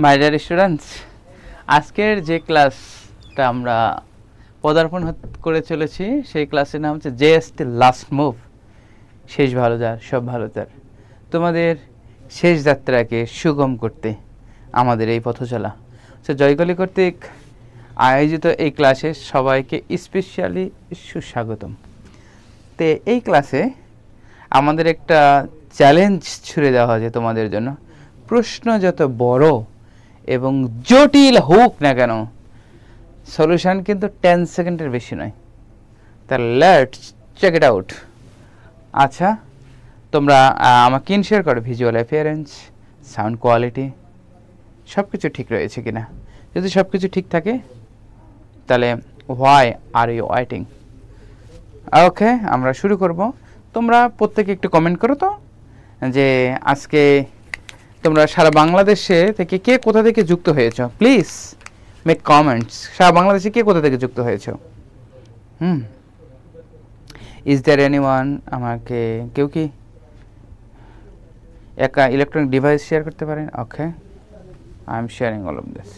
My dear students, আজকের যে ক্লাসটা আমরা পদার্পণ করে চলেছি সেই ক্লাসের নাম হচ্ছে জেএসটি লাস্ট মুভ, শেষ ভালো যার সব ভালো যার। তোমাদের শেষ যাত্রাকে সুগম করতে আমাদের এই পথ চলা জয়কলি কর্তৃক আয়োজিত এই ক্লাসে সবাইকে স্পেশালি সুস্বাগতম। তো এই ক্লাসে আমাদের একটা চ্যালেঞ্জ ছুড়ে দেওয়া হয়েছে তোমাদের জন্য। প্রশ্ন যত বড় এবং জটিল হোক না কেন, সলিউশন কিন্তু 10 সেকেন্ডের বেশি নয়। তা লেটস চেক ইট আউট। আচ্ছা, তোমরা আমাকে শেয়ার করো ভিজুয়াল অ্যাপিয়ারেন্স, সাউন্ড কোয়ালিটি সব কিছু ঠিক রয়েছে কিনা। যদি সব কিছু ঠিক থাকে তাহলে হোয়াই আর ইউ ওয়েটিং। ওকে, আমরা শুরু করব। তোমরা প্রত্যেকে একটু কমেন্ট করো তো যে আজকে তোমরা সারা বাংলাদেশে থেকে কে কোথা থেকে যুক্ত হয়েছো। Please make comments. সারা বাংলাদেশে কে কোথা থেকে যুক্ত হয়েছো? Is there anyone? আমাকে কেউ কি একটা ইলেকট্রনিক ডিভাইস শেয়ার করতে পারেন? Okay, I am sharing all of this.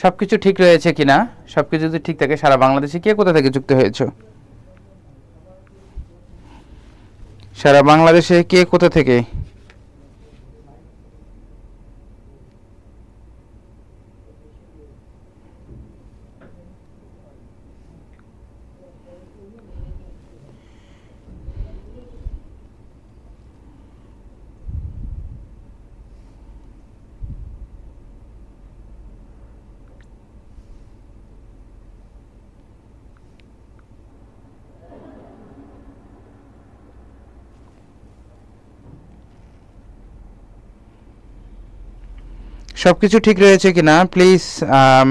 সব কিছু ঠিক রয়েছে কিনা? সব কিছু যদি ঠিক থাকে, সারা বাংলাদেশে কে কোথা থেকে যুক্ত হয়েছো? সারা বাংলাদেশে কে কোথা থেকে? সব কিছু ঠিক রয়েছে কিনা প্লিজ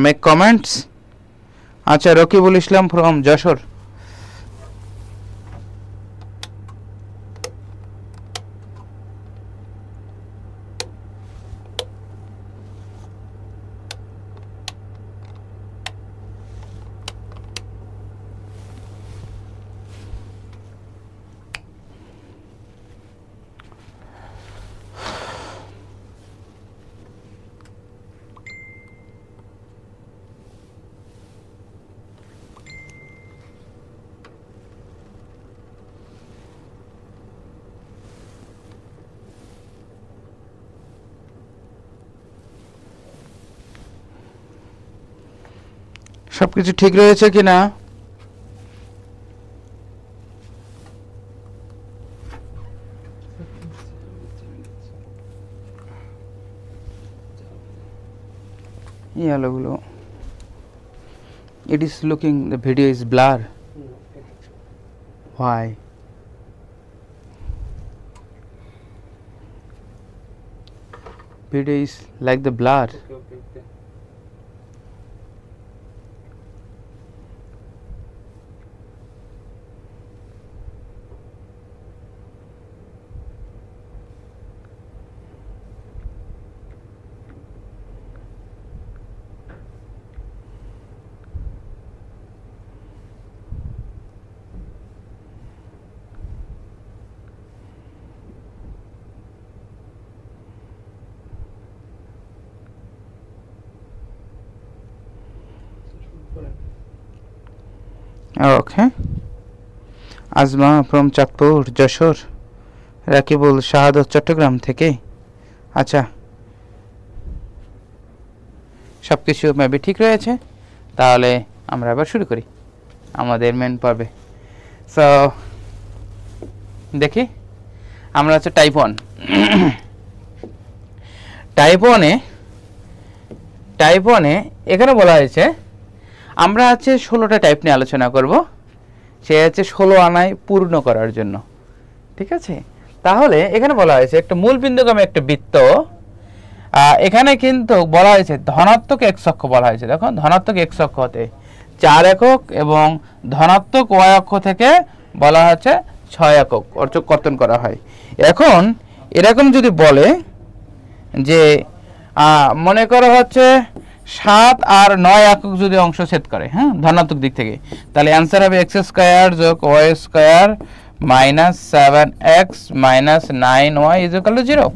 মেক কমেন্টস। আচ্ছা, রকিবুল ইসলাম ফ্রম যশোর। সব কিছু ঠিক রয়েছে কিনা? ইয়ালোগুলো, it is looking, the video is blur. Why? Video is like the blur. Okay. Okay. Azma from Chandpur Jessore, Rakibul Shahadat Chittagong থেকে। আচ্ছা, সব কিছু মেবি ঠিক রয়েছে। তাহলে আমরা আবার শুরু করি আমাদের মেন পর্বে। সো দেখি, আমরা হচ্ছে টাইপ 1। টাইপ 1-এ এখানে বলা হয়েছে আমরা আছে 16টা টাইপ নিয়ে আলোচনা করব। সে হচ্ছে 16 আনায় পূর্ণ করার জন্য। ঠিক আছে, তাহলে এখানে বলা হয়েছে একটা মূল বিন্দুগামী একটা বৃত্ত। এখানে কিন্তু বলা হয়েছে ধনাত্মক এক্স অক্ষ বলা হয়েছে। দেখো, ধনাত্মক এক্স অক্ষ হতে 4 একক এবং ধনাত্মক ওয়াই অক্ষ থেকে বলা হচ্ছে 6 একক কর্তন করা হয়। এখন এরকম যদি বলে যে মনে করা হচ্ছে 7 আর 9 একক যদি অংশ ছেদ করে, হ্যাঁ, ধনাত্মক দিক থেকে, তাহলে অ্যান্সার হবে এক্স স্কোয়ার যোগ y square minus 7x minus 9y is equal to 0।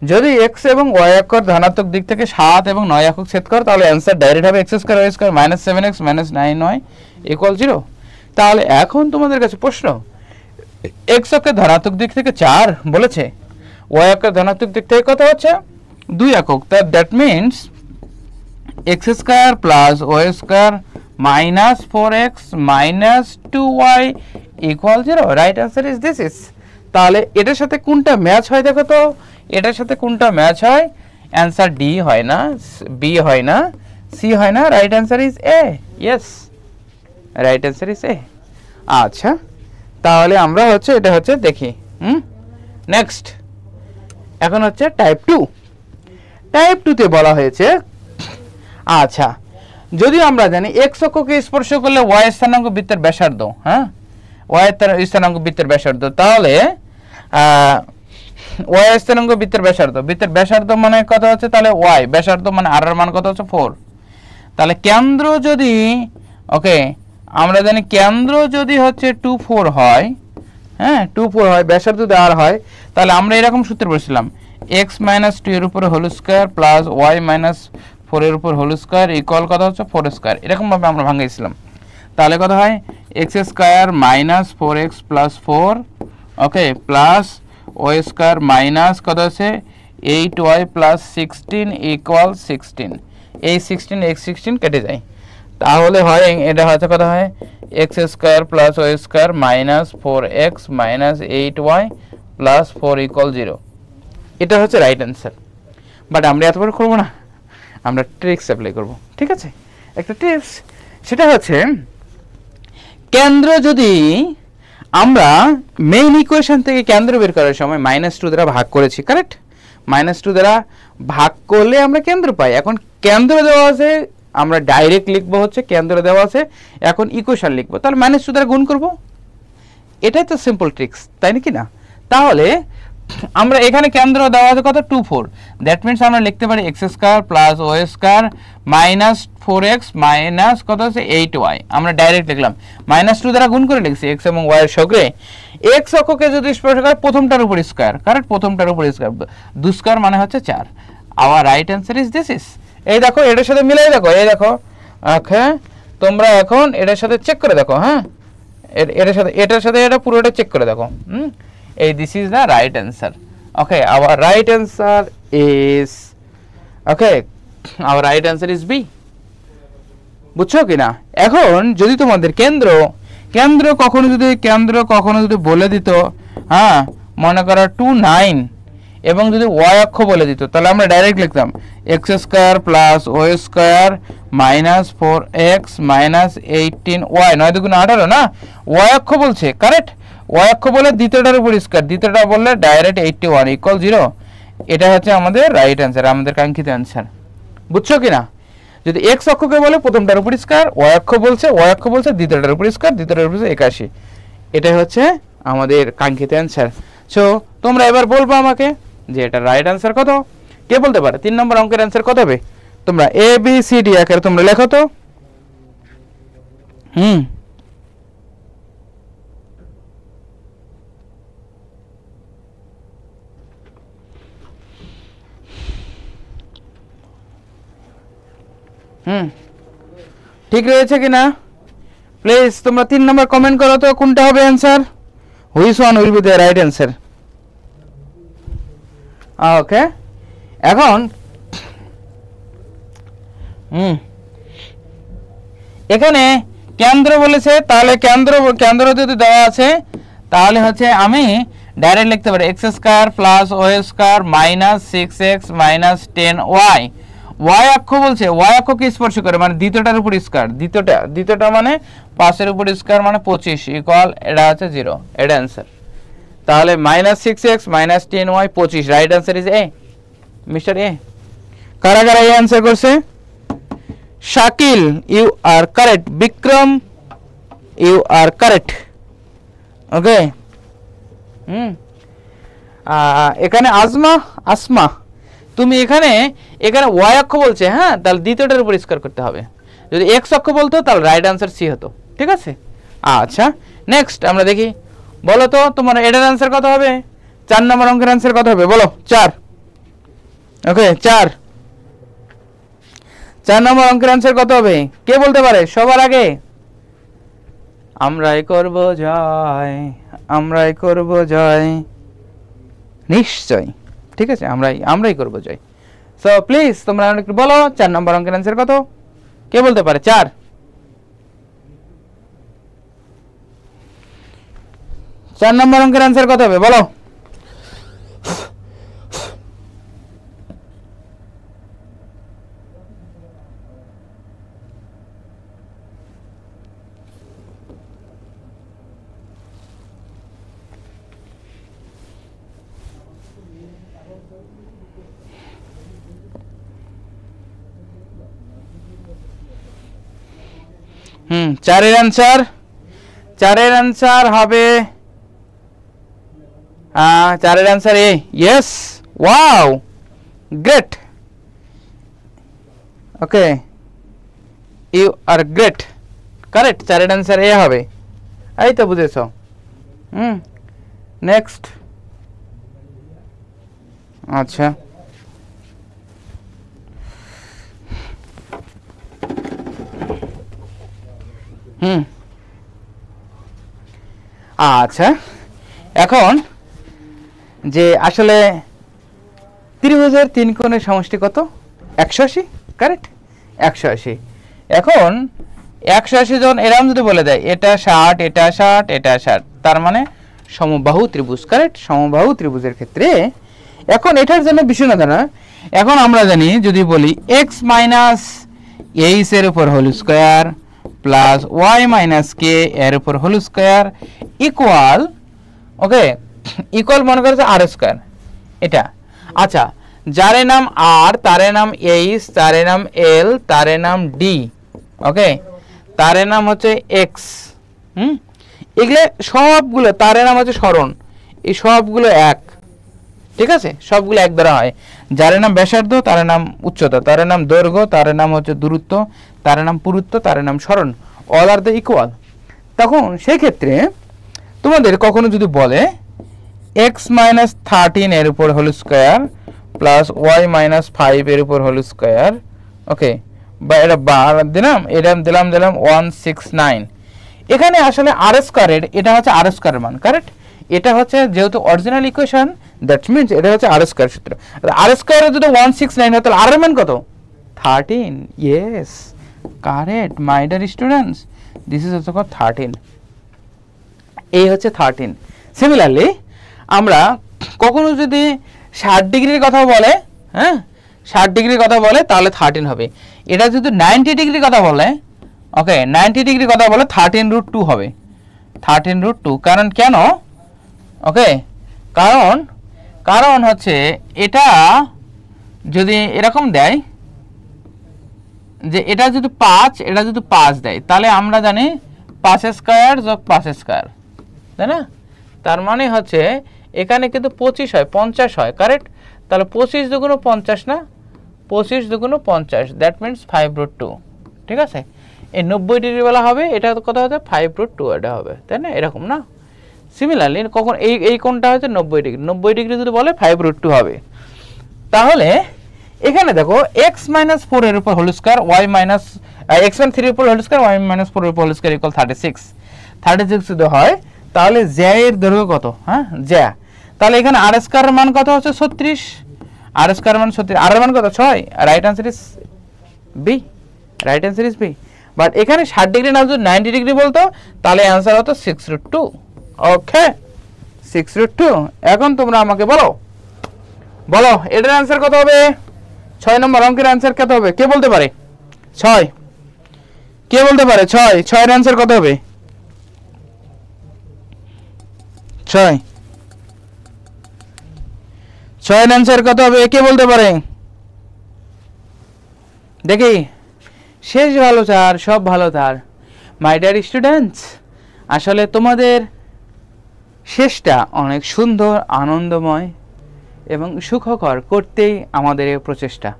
যদি x এবং y অক্ষর ধনাত্মক দিক থেকে 7 এবং 9 একক ছেদ করে তাহলে অ্যানসার ডাইরেক্ট হবে x square y square -7x -9y = 0। তাহলে এখন তোমাদের কাছে প্রশ্ন, x অক্ষের ধনাত্মক দিক থেকে 4 বলেছে, y অক্ষের ধনাত্মক দিক থেকে কত হচ্ছে 2 একক, that means x square plus y square -4x -2y = 0। Right answer is this is. তাহলে এটার সাথে কোনটা ম্যাচ হয় দেখো তো, এটার সাথে কোনটা ম্যাচ হয়? অ্যানসার ডি হয় না, বি হয় না, সি হয় না, right answer is a. Yes, right answer is a. আচ্ছা, তাহলে আমরা হচ্ছে এটা হচ্ছে দেখি। নেক্সট এখন হচ্ছে টাইপ 2। টাইপ 2 তে বলা হয়েছে, আচ্ছা যদি আমরা জানি x অক্ষকে স্পর্শ করলে y স্থানাঙ্ক বৃত্তের ব্যাসার্ধ, হ্যাঁ y স্থানাঙ্ক বৃত্তের ব্যাসার্ধ, তাহলে y স্থানাঙ্ক বৃত্তের ব্যাসার্ধ মানে কত হচ্ছে, তাহলে y ব্যাসার্ধ মানে r এর মান কত হচ্ছে 4। তাহলে কেন্দ্র যদি, ওকে আমরা জানি কেন্দ্র যদি হচ্ছে 2 4 হয়, হ্যাঁ 2 4 হয়, ব্যাসার্ধ যদি r হয়, তাহলে আমরা এরকম সূত্র পড়ছিলাম x - 2 এর উপরে হোল স্কয়ার প্লাস y - 4 এর উপর হোল স্কয়ার ইকুয়াল কত হচ্ছে 4 স্কয়ার, এরকম ভাবে আমরা ভাঙিয়েছিলাম। তাহলে কত হয় x স্কয়ার -4x + 4, ওকে প্লাস y স্কয়ার মাইনাস কত আছে 8y + 16 = 16। এই 16 x 16 কেটে যায়, তাহলে হয় এটা হচ্ছে কত হয় x square plus y square -4x -8y + 4 = 0। এটা হচ্ছে রাইট অ্যান্সার। বাট আমরা এতবার করব না, আমরা ট্রিক্স অ্যাপ্লাই করব, ঠিক আছে? একটা টিপস, সেটা হচ্ছে কেন্দ্র যদি আমরা মেইন ইকুয়েশন থেকে কেন্দ্র বের করার সময় -2 দ্বারা ভাগ করেছি, কারেক্ট? -2 দ্বারা ভাগ করলে আমরা কেন্দ্র পাই। এখন কেন্দ্র দেওয়া আছে, আমরা ডাইরেক্ট লিখবো হচ্ছে কেন্দ্র দেওয়া আছে, এখন ইকুয়েশন লিখবো, তাহলে -2 দ্বারা গুণ করব। এটাই তো সিম্পল ট্রিক্স, তাই নাকি না? তাহলে আমরা এখানে কেন্দ্র দেওয়া আছে কত 2 4, দ্যাট মিন্স আমরা লিখতে পারি x square plus y square -4x minus কত আছে 8y। আমরা ডাইরেক্ট লিখলাম, -2 দ্বারা গুণ করে লিখছি x এবং y এর সঙ্গে। x অক্ষকে যদি স্পর্শ করে প্রথমটার উপর স্কয়ার, কারেক্ট? প্রথমটার উপর স্কয়ার, 2 স্কয়ার মানে হচ্ছে 4। Hour right answer is this is. এই দেখো এটার সাথে মিলাই দেখো, এই দেখো, ওকে তোমরা এখন এটার সাথে চেক করে দেখো, হ্যাঁ এটার সাথে এটা পুরোটা চেক করে দেখো। এই this is the right answer. Okay, our right answer is, okay our right answer is B. বুঝছো কি না? এখন যদি তোমাদের কেন্দ্র কখনো যদি বলে দিত, হ্যাঁ মনে করো 2 9 এবং যদি y অক্ষ বলে দিত, তাহলে আমরা ডাইরেক্ট লিখতাম x square plus y square -4x -18y, 9 2 18 না, y অক্ষ বলছে, কারেক্ট? y অক্ষ বলে দ্বিতীয়টার উপর স্কয়ার, দ্বিতীয়টা বললে ডাইরেক্ট 81 = 0। এটা হচ্ছে আমাদের রাইট অ্যান্সার, আমাদের কাঙ্ক্ষিত অ্যান্সার। বুঝছো কি না? যদি x অক্ষকে বলে প্রথমটার উপর স্কয়ার, y অক্ষ বলছে দ্বিতীয়টার উপর স্কয়ার, দ্বিতীয়টার উপর 81। এটাই হচ্ছে আমাদের কাঙ্ক্ষিত অ্যান্সার। সো তোমরা এবার বলবো আমাকে যে এটা রাইট অ্যান্সার কত? কে বলতে পারে 3 নম্বর অঙ্কের অ্যান্সার কত হবে? তোমরা a b c d আকারে তোমরা লেখো তো। ঠিক রয়েছে কিনা প্লিজ তোমরা 3 নম্বর কমেন্ট করো তো, কোনটা হবে answer? Which one will be the right answer? Okay, এখন এখানে কেন্দ্র বলেছে, তাহলে কেন্দ্র যদি দেওয়া আছে তাহলে হচ্ছে আমি ডাইরেক্ট লিখতে পারি x square plus y square -6x -10y। y অক্ষ বলছে, y অক্ষকে স্পর্শ করে মানে দ্বিতীয়টার উপর স্কয়ার, দ্বিতীয়টা মানে 5 এর উপর স্কয়ার মানে 25 ইকুয়াল, এটা হচ্ছে 0। এটা অ্যান্সার। তাহলে -6x -10y 25, right answer is A, mister A. কারা কারা এই অ্যান্সার করছে? Shakil, you are correct. Bikram, you are correct. Okay, এখানে আসমা তুমি এখানে y অক্ষ বলছে, হ্যাঁ তাহলে দ্বিতীয়টার উপর স্কয়ার করতে হবে। যদি x অক্ষ বলতো তাহলে রাইট অ্যান্সার সি হতো, ঠিক আছে? আচ্ছা নেক্সট আমরা দেখি, বলো তো তোমার এটার অ্যান্সার কত হবে? 4 নম্বর অঙ্কের অ্যান্সার কত হবে বলো? 4 ওকে 4 নম্বর অঙ্কের आंसर কত হবে কে বলতে পারে সবার আগে আমরাই করব জয় নিশ্চয় ঠিক আছে আমরাই করব জয় সো প্লিজ তোমরা একটু বলো 4 নম্বর অঙ্কের आंसर কত কে বলতে পারে 4 নম্বর অঙ্কের आंसर কত হবে বলো চারের आंसर হবে চারের आंसर এ yes wow great okay you are great correct চারের आंसर এ হবে এই তো বুঝেছো নেক্সট আচ্ছা আচ্ছা এখন যে আসলে ত্রিভুজের তিন কোণের সমষ্টি কত 180 কারেক্ট 180 এখন 180 জন এরকম যদি বলে দেয় এটা 60 এটা 60 এটা 60 তার মানে সমবাহু ত্রিভুজ কারেক্ট সমবাহু ত্রিভুজের ক্ষেত্রে এখন এটার জন্য বিষয় না এখন আমরা জানি যদি বলি x - এর উপর whole square plus y - k এর উপর whole square equal okay equal মনে করছে r স্কয়ার এটা আচ্ছা যারে নাম r তারে নাম h তারে নাম l তারে নাম d ওকে তারে নাম হচ্ছে x এগুলো সবগুলো তারে নাম হচ্ছে সরণ এই সবগুলো এক ঠিক আছে সবগুলো এক দ্বারা হয় যারে নাম ব্যাসার্ধ তারে নাম উচ্চতা তারে নাম দৈর্ঘ্য তারে নাম হচ্ছে দূরত্ব তারে নাম পুরুত্ব তারে নাম সরণ অল আর দ্য ইকুয়াল তখন সেই ক্ষেত্রে তোমাদের কখনো যদি বলে x - 13 এর উপর হোল স্কয়ার প্লাস y - 5 এর উপর হোল স্কয়ার ওকে বা এটা বার দিলাম এটা দিলাম 169 এখানে আসলে r স্কয়ারের এটা হচ্ছে r স্কয়ারের মান কারেক্ট এটা হচ্ছে যেহেতু অরিজিনাল ইকুয়েশন দ্যাট মিন্স এটা হচ্ছে r স্কয়ার সূত্র r স্কয়ারে যদি 169 হয় তাহলে r এর মান কত 13 yes correct my dear students this is also called 13 এই হচ্ছে 13 সিমিলারলি আমরা কখনো যদি 60 ডিগ্রির কথা বলে হ্যাঁ 60 ডিগ্রির কথা বলে তাহলে 13 হবে এটা যদি 90 ডিগ্রির কথা বলে ওকে 90 ডিগ্রির কথা বলে 13√2 হবে 13√2 কারণ কেন ওকে কারণ হচ্ছে এটা যদি এরকম দেয় যে এটা যদি 5 এটা যদি 5 দেয় তাহলে আমরা জানি 5 স্কয়ার যোগ 5 স্কয়ার তাই না তার মানে হচ্ছে এখানে কিন্তু 25 হয় 50 হয় কারেক্ট তাহলে 25 দুগুণ 50 না 25 দুগুণ 50 দ্যাট মিন্স 5√2 ঠিক আছে এই 90 ডিগ্রি वाला হবে এটা কত হবে 5√2 এটা হবে তাই না এরকম না সিমিলারলি কখন এই কোণটা হচ্ছে 90 ডিগ্রি যদি বলে 5√2 হবে তাহলে এখানে দেখো x - 4 এর উপর হোল স্কয়ার y - x - 3 এর উপর হোল স্কয়ার y - 4 এর উপর হোল স্কয়ার ইকুয়াল 36 যদি হয় তাহলে j এর দৈর্ঘ্য কত হ্যাঁ j তাহলে এখানে r স্কয়ার এর মান কত হচ্ছে 36 r স্কয়ার মান 36 r এর মান কত 6 right answer is B right answer is B but এখানে 60 ডিগ্রি না যদি 90 ডিগ্রি বলতো তাহলে आंसर হতো 6√2 ওকে 6√2 এখন তোমরা আমাকে বলো এটার आंसर কত হবে 6 নম্বর অঙ্কের आंसर কত হবে কে বলতে পারে 6 কে বলতে পারে 6 এর आंसर কত হবে 6 এর आंसर কত হবে কে বলতে পারে দেখি শেষ ভালো স্যার সব ভালো তার মাই ডিয়ার স্টুডেন্টস আসলে তোমাদের শেষটা অনেক সুন্দর আনন্দময় এবং সুখকর করতেই আমাদের এই প্রচেষ্টা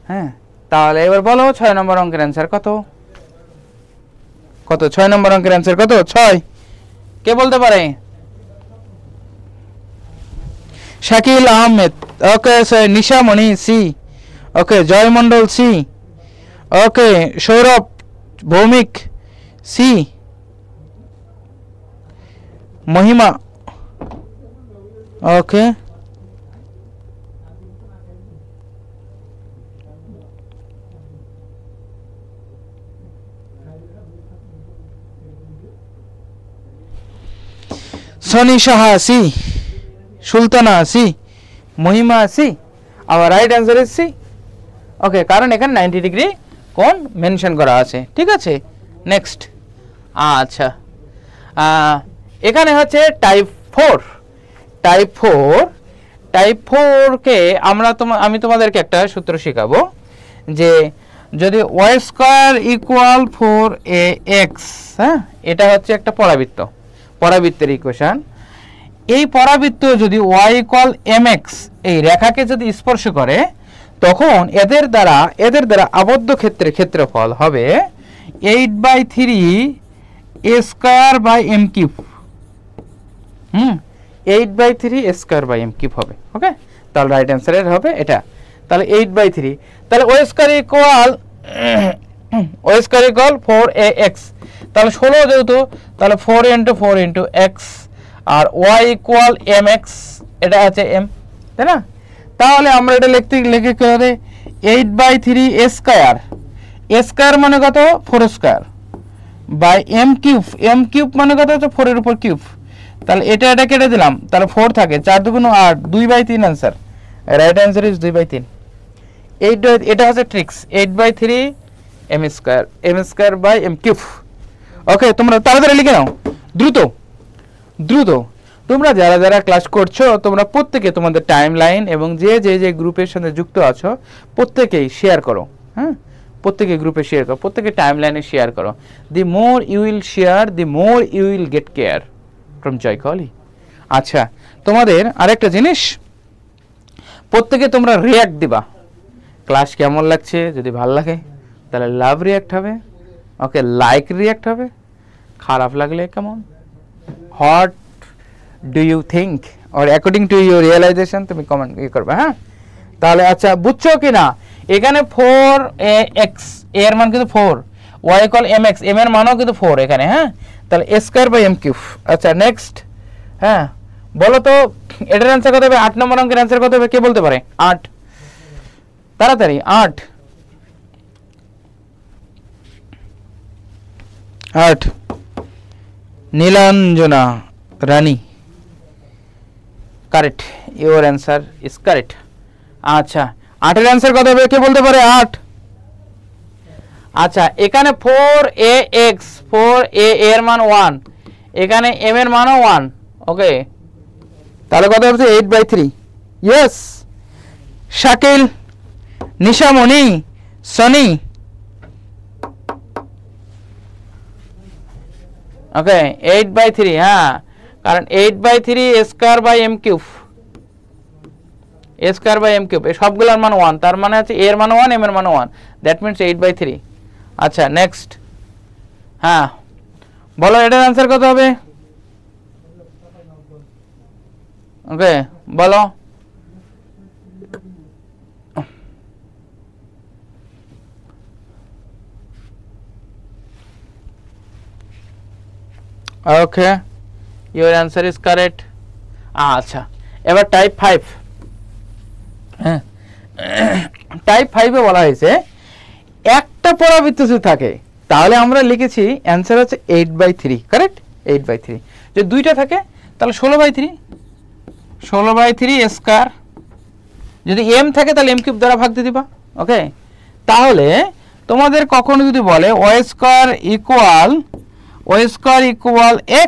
হ্যাঁ তাহলে এবার বলো 6 নম্বর অঙ্কের आंसर কত 6 নম্বর অঙ্কের आंसर কত 6 কে বলতে পারে Shakil Ahmed, okay sir. Nishamoni C, okay. Joy Mondal C, okay. Sourav Bhowmik C. Mahima, okay. Soni Saha C, Sultana C, Mahima C. আবার right answer is C, okay, কারণ এখানে 90 ডিগ্রি কোণ মেনশন করা আছে, ঠিক আছে। নেক্সট, আচ্ছা, এখানে হচ্ছে টাইপ 4। টাইপ 4কে আমি তোমাদেরকে একটা সূত্র শেখাবো যে যদি ওয়াই স্কয়ার ইকুয়াল 4ax, হ্যাঁ, এটা হচ্ছে একটা পরাবৃত্তের ইকুয়েশন। এই পরাবৃত্ত যদি y ইকুয়াল mx এই রেখাকে যদি স্পর্শ করে, তখন এদের দ্বারা আবদ্ধ ক্ষেত্রের ক্ষেত্রফল হবে 8/3 a square by m cube. 8/3 a square by m cube হবে, ওকে। তাহলে রাইট অ্যান্সারের হবে এটা। তাহলে 8/3, তাহলে y স্কয়ার ইকুয়াল 4ax, তাহলে 16 যেহেতু, তাহলে 4 × 4 × x, আর y ইকুয়াল mx, এটা আছে m, তাই না? তাহলে আমরা এটা লিখে করে 8/3 a স্কয়ার মানে কত? 4 স্কয়ার বাই m কিউব মানে কত? 4 এর উপর কিউব। তাহলে এটা কেটে দিলাম, তাহলে 4 থাকে, 4 × 2 = 8, 2/3 आंसर। Right answer is 2/3। এটা হচ্ছে tricks, 8/3 m square by m cube. Okay, তোমরা তাড়াতাড়ি লিখে নাও, দ্রুত। তোমরা যারা ক্লাস করছো, তোমরা প্রত্যেকে তোমাদের টাইমলাইন এবং যে গ্রুপের সাথে যুক্ত আছো প্রত্যেকেই শেয়ার করো, হ্যাঁ, প্রত্যেকে গ্রুপে শেয়ার করো, প্রত্যেকে টাইমলাইনে শেয়ার করো। The more you will share, the more you will get care from Joy Koli. আচ্ছা, তোমাদের আরেকটা জিনিস, প্রত্যেকে তোমরা রিয়াক্ট দিবা, ক্লাস কেমন লাগছে। যদি ভালো লাগে তাহলে লাভ রিয়াক্ট হবে, ওকে, লাইক রিয়াক্ট হবে। খারাপ লাগলে কেমন, what do you think or according to your realization তুমি কমেন্ট করবে, হ্যাঁ। তাহলে আচ্ছা, বুঝছো কি না? এখানে 4ax এর মান কিন্তু 4, y ইকুয়াল mx, m এর মানও কিন্তু 4 এখানে, হ্যাঁ। তাহলে a square by m cube. আচ্ছা, নেক্সট, হ্যাঁ, বলো তো এটার অ্যান্সার কত হবে? 8 নম্বর অঙ্কের অ্যান্সার কত হবে? কে বলতে পারে? 8, তাড়াতাড়ি 8। Nilanjana Rani, correct, your answer is correct. আচ্ছা, 8 এর অ্যান্সার কত হবে? কে বলতে পারে? 8। আচ্ছা, এখানে 4ax, 4a এর মান 1, এখানে m এর মানও 1, ওকে। তাহলে কত হচ্ছে? 8/3। ইয়েস, শাকিল, নিশামণি, সনি, ওকে, 8/3, হ্যাঁ, কারণ 8/3 a square by m cube, a square by m cube, এই সবগুলোর মান 1, তার মানে আছে a এর মান 1, m এর মান 1, দ্যাট মিন্স 8/3। আচ্ছা, নেক্সট, হ্যাঁ, বলো এটার অ্যান্সার কত হবে? ওকে, বলো। ওকে, ইওর অ্যান্সার ইজ কারেক্ট। আচ্ছা, এবার টাইপ 5, হ্যাঁ, টাইপ 5-এ বলা হয়েছে একটা পরাবৃত্ত যদি থাকে, তাহলে আমরা লিখেছি অ্যান্সার হচ্ছে 8/3, কারেক্ট, 8/3। যদি দুইটা থাকে তাহলে 16/3 a স্কয়ার। যদি m থাকে তাহলে m কিউব দ্বারা ভাগ দিয়ে দিবা, ওকে। তাহলে তোমাদের কখনো যদি বলে y স্কয়ার ইকুয়াল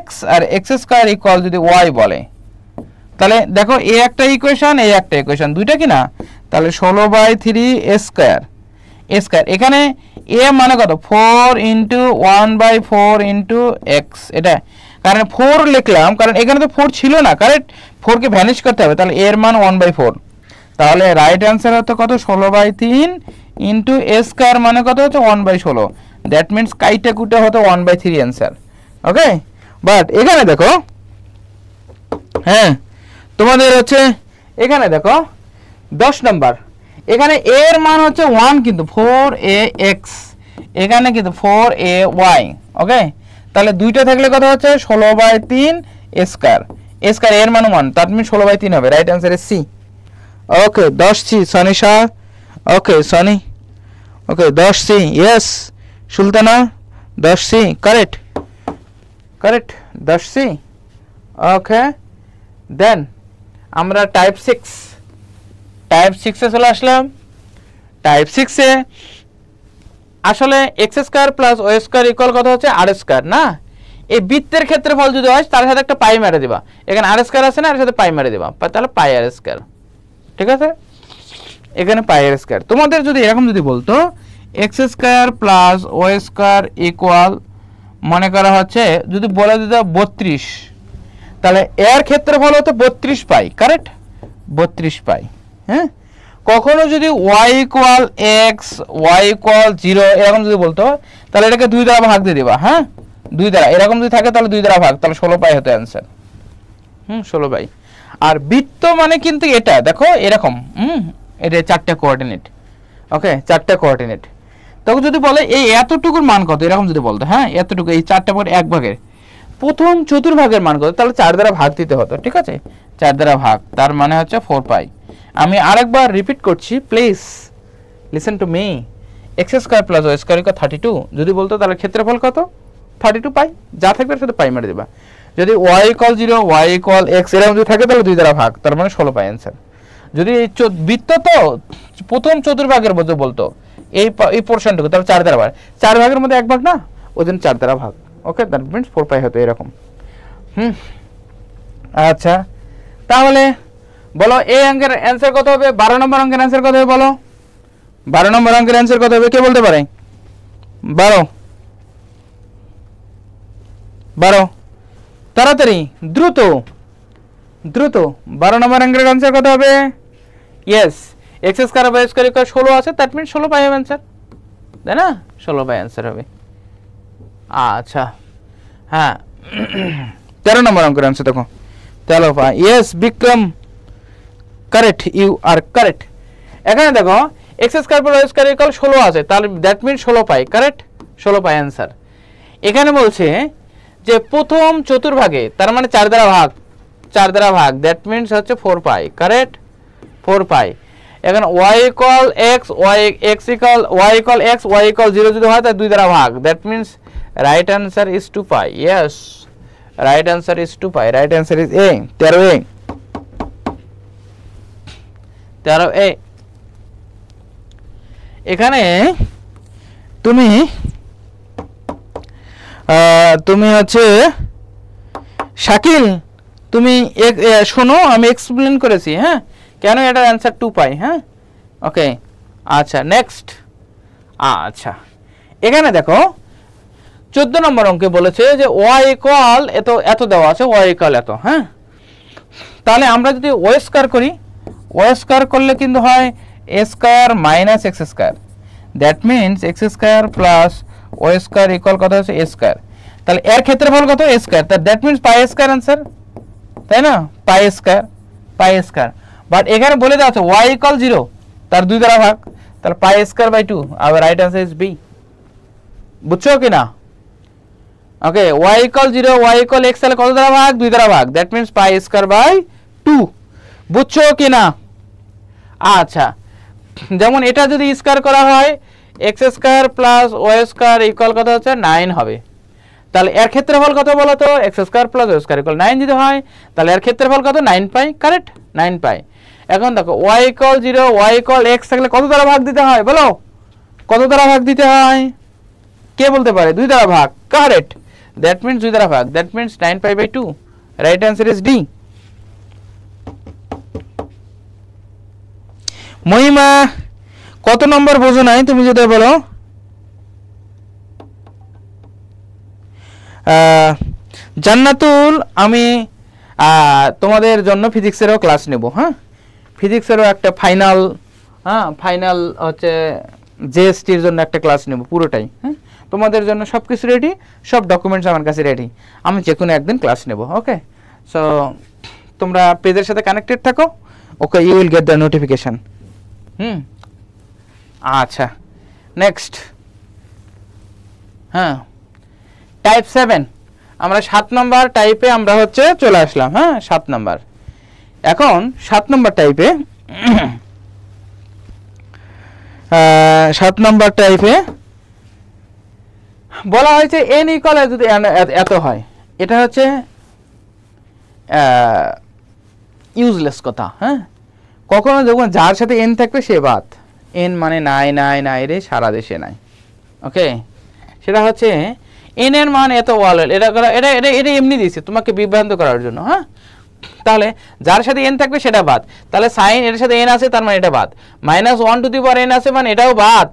x আর x স্কয়ার ইকুয়াল যদি y বলে, তাহলে দেখো এ একটা ইকুয়েশন, এই একটা ইকুয়েশন, দুইটা কি না? তাহলে 16/3 a স্কয়ার, এখানে a মানে কত? 4 × 1/4 × x, এটা কারণ 4 লিখলাম, কারণ এখানে তো 4 ছিল না, কারেক্ট, 4 কে ভ্যানিশ করতে হবে, তাহলে এর মান 1/4। তাহলে রাইট অ্যান্সার হতো কত? 16/3 × a স্কয়ার মানে কত হচ্ছে? 1/16, দ্যাট মিন্স কাইটা কুটা হতো 1/3 অ্যান্সার, ওকে। বাট এখানে দেখো, হ্যাঁ, তোমাদের হচ্ছে এখানে দেখো 10 নম্বর, এখানে a এর মান হচ্ছে 1 কিন্তু 4ax, এখানে কিন্তু 4ay। ওকে, তাহলে দুইটা থাকলে কত হচ্ছে 16/3 a স্কয়ার, a স্কয়ার এর মান 1, দ্যাট মিন্স 16/3 হবে। Right answer is C. Okay 10C Sonisha, okay Soni, okay 10C, yes Sultana 10C, correct correct 10C। Okay then আমরা টাইপ 6 এ চলে আসলাম। টাইপ 6 এ আসলে x square plus y square equal কত হচ্ছে r স্কয়ার না। এই বৃত্তের ক্ষেত্রফল যদি হয় তার সাথে একটা পাই মেরে দিবা, এখানে r স্কয়ার আছে না, এর সাথে পাই মেরে দিবা, তাহলে পাই r স্কয়ার। ঠিক আছে, এখানে পাই r স্কয়ার। তোমাদের যদি এরকম যদি বলতো x square plus y square equal মনে করা হচ্ছে, যদি বলে দিত 32, তাহলে এর ক্ষেত্রফল হতো 32 পাই, কারেক্ট 32 পাই। হ্যাঁ, কখনো যদি y equal x, y equal 0 এরকম যদি বলতো, তাহলে এটাকে 2 দ্বারা ভাগ দিয়ে দিবা। হ্যাঁ, 2 দ্বারা এরকম যদি থাকে তাহলে 2 দ্বারা ভাগ, তাহলে 16 পাই হতো অ্যানসার। 16 পাই। আর বৃত্ত মানে কিন্তু এটা দেখো এরকম, এটা 4টা কোঅর্ডিনেট। ওকে, 4টা কোঅর্ডিনেট। তখন যদি বলে এই এতটুকুর মান কত, এরকম যদি বলতো, হ্যাঁ এতটুকু, এই 4টা পর 1 ভাগের প্রথম চতুর্ভাগের মান কত, তাহলে 4 দ্বারা ভাগ দিতে হতো। ঠিক আছে, 4 দ্বারা ভাগ, তার মানে হচ্ছে 4 পাই। আমি আরেকবার রিপিট করছি, please listen to me. x square plus y square equal 32 যদি বলতো, তাহলে ক্ষেত্রফল কত 32 পাই, যা থাকবে শুধু পাই মেরে দিবা। যদি y equal 0, y equal x এরকম যদি থাকে তাহলে 2 দ্বারা ভাগ, তার মানে 16 পাই অ্যানসার। যদি এই বৃত্ত তো প্রথম চতুর্ভাগের মধ্যে বলতো এই পোরশনটুকু, তাহলে 4 দ্বারা ভাগ, 4 ভাগের মধ্যে 1 ভাগ না, ওই জন্য 4 দ্বারা ভাগ। ওকে, দ্যাট মিন্স 4 পাই হতো এরকম। আচ্ছা, তাহলে বলো এই অঙ্কের অ্যানসার কত হবে? 12 নম্বর অঙ্কের অ্যানসার কত হবে বলো? 12 নম্বর অঙ্কের অ্যানসার কত হবে কে বলতে পারে? 12 তাড়াতাড়ি দ্রুত দ্রুত 12 নম্বর অঙ্কের অ্যানসার কত হবে? Yes, x square by square equal 16 আছে, দ্যাট মিন্স 16 পাই হবে অ্যানসার, তাই না? 16 পাই অ্যানসার হবে। আচ্ছা, হ্যাঁ 13 নম্বর অঙ্কের অ্যানসার দেখো 13 pi. Yes Bikram, correct, you are correct. এখানে দেখো x square plus y square equal 16 আছে, তাহলে that means 16 pi, correct 16 pi answer. এখানে বলছে যে প্রথম চতুর্ভাগে, তার মানে 4 দ্বারা ভাগ, 4 দ্বারা ভাগ, দ্যাট মিন্স হচ্ছে 4 পাই, কারেক্ট 4 পাই। এখন y equal x, y equal x, y equal 0 যদি হয় তাহলে 2 দ্বারা ভাগ, that means right answer is 2 pi. Yes, right answer is 2 pi, right answer is a 13A। 13A। এখানে তুমি হচ্ছে শাকিল, তুমি শোনো আমি এক্সপ্লেন করেছি, হ্যাঁ কেন এটার অ্যান্সার 2 পাই। হ্যাঁ, ওকে আচ্ছা নেক্সট। আচ্ছা, এখানে দেখো 14 নম্বর অঙ্কে বলেছে যে y ইকুয়াল এত দেওয়া আছে, y ইকুয়াল এত। হ্যাঁ, তাহলে আমরা যদি y স্কয়ার করি, y স্কয়ার করলে কিন্তু হয় a square minus x square, that means x square plus y square equal কত হচ্ছে a স্কয়ার। তাহলে এর ক্ষেত্রফল কত? a square, that means pi square answer, তাই না? Pi square. বাট এখানে বলে দেওয়া আছে y ইকুয়াল 0, তার 2 দ্বারা ভাগ, তাহলে পাই স্কয়ার বাই 2। আবার রাইট আনসার ইজ বি। বুঝছো কি না? Okay, y equal 0, y equal x তাহলে কত দ্বারা ভাগ? 2 দ্বারা ভাগ, that means pi square by 2। বুঝছো কি না? আচ্ছা, যেমন এটা যদি স্কয়ার করা হয় x square plus y square equal কত হচ্ছে 9 হবে। তাহলে এর ক্ষেত্রফল কত বলো তো? x square plus y square equal 9 যদি হয়, তাহলে এর ক্ষেত্রফল কত? 9 পাই, কারেক্ট 9 পাই। এখন দেখো y equal 0, y equal x থাকলে কত দ্বারা ভাগ দিতে হয় বলো? কত দ্বারা ভাগ দিতে হয় কে বলতে পারে? 2 দ্বারা ভাগ, কারেক্ট, দ্যাট মিন্স 2 দ্বারা ভাগ, that means 9 pi by 2। Right answer is D. Mahima কত নম্বর বোঝো নাই তুমি যদি বলো? জান্নাতুল, আমি তোমাদের জন্য ফিজিক্সেরও ক্লাস নেব। হ্যাঁ, ফিজিক্সেরও একটা ফাইনাল হচ্ছে জেএসটির জন্য একটা ক্লাস নেব পুরোটাই। হ্যাঁ, তোমাদের জন্য সব কিছু রেডি, সব ডকুমেন্টস আমার কাছে রেডি, আমি যে কোনো একদিন ক্লাস নেব। ওকে, সো তোমরা পেজের সাথে কানেক্টেড থাকো, Okay, you will get the notification. আচ্ছা, নেক্সট। হ্যাঁ, টাইপ 7, আমরা 7 নম্বর টাইপে আমরা হচ্ছে চলে আসলাম। হ্যাঁ, 7 নম্বর। এখন 7 নম্বর টাইপে 7 নম্বর টাইপে বলা হয়েছে n ইকুয়াল যদি এত হয়, এটা হচ্ছে ইউজলেস কথা। হ্যাঁ, কখনো যখন যার সাথে n থাকবে সে বাদ, n মানে নাই রে, সারা দেশে নাই। ওকে, সেটা হচ্ছে n এর মান এত ওয়াল, এটা এমনি দিয়েছে তোমাকে বিভ্রান্ত করার জন্য। হ্যাঁ, তাহলে যার সাথে n থাকবে সেটা বাদ, তাহলে সাইন এর সাথে n আছে তার মানে এটা বাদ, -1 টু দি পাওয়ার n আছে মানে এটাও বাদ,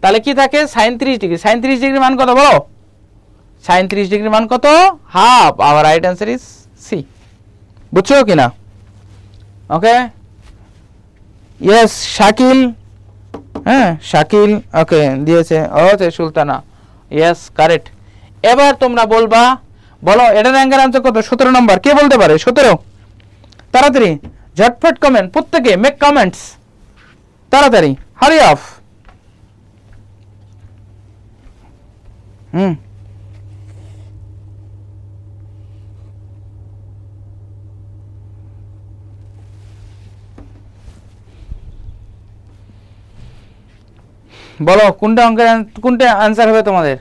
তাহলে কি থাকে sin 30 ডিগ্রি। sin 30 ডিগ্রির মান কত বলো? sin 30 ডিগ্রির মান কত? Half. Our right answer is C. বুঝছো কিনা? Okay, yes Shakil. হ্যাঁ, শাকিল ওকে দিয়েছে। Okay, Sultana, yes correct. এবার তোমরা বলবা, বলো এটার অ্যাঙ্গেল আনসার কত? 17 নম্বর। কে বলতে পারে 17? তাড়াতাড়ি ঝটফট কমেন্ট, প্রত্যেকে মেক কমেন্টস তাড়াতাড়ি, হারি অফ। বলো কোনটা অঙ্কের কোনটা আনসার হবে তোমাদের?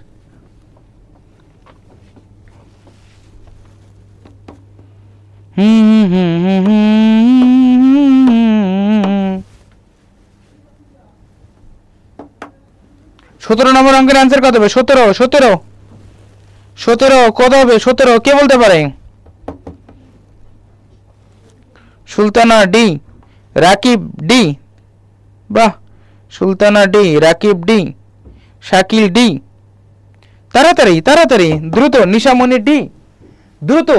সতেরো নম্বর অঙ্কের আনসার কত হবে? 17 কত হবে? 17 কে বলতে পারে? সুলতানা ডি, রাকিব ডি, বাহ, Sultana D, Rakib D, Shakil D. তাড়াতাড়ি তাড়াতাড়ি, দ্রুত, নিশামণি ডি, দ্রুত,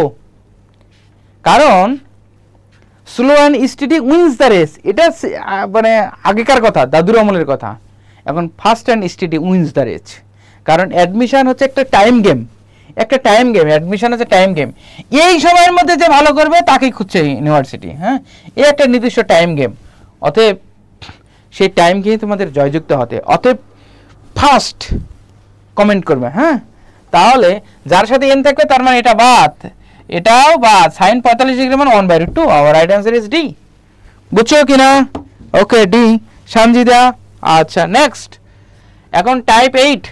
কারণ slow and steady wins the race. এটা মানে আগেকার কথা, দাদুর আমলের কথা। এখন fast and steady wins the race, কারণ অ্যাডমিশন হচ্ছে একটা টাইম গেম, অ্যাডমিশন হচ্ছে টাইম গেম। এই সময়ের মধ্যে যে ভালো করবে তাকেই খুঁজছে ইউনিভার্সিটি। হ্যাঁ, এই একটা নির্দিষ্ট টাইম গেম, অতএব সেই টাইম গেমে তোমাদের জয়যুক্ত হতে, অতএব ফার্স্ট কমেন্ট করবে। হ্যাঁ, তাহলে যার সাথে n থাকবে তার মানে এটা বাদ, এটাও বাদ। sin 45 ডিগ্রি মানে 1/2। Hour right answer is D. বুঝছো কিনা? ওকে, ডি সানজিদা। আচ্ছা, নেক্সট। এখন টাইপ 8,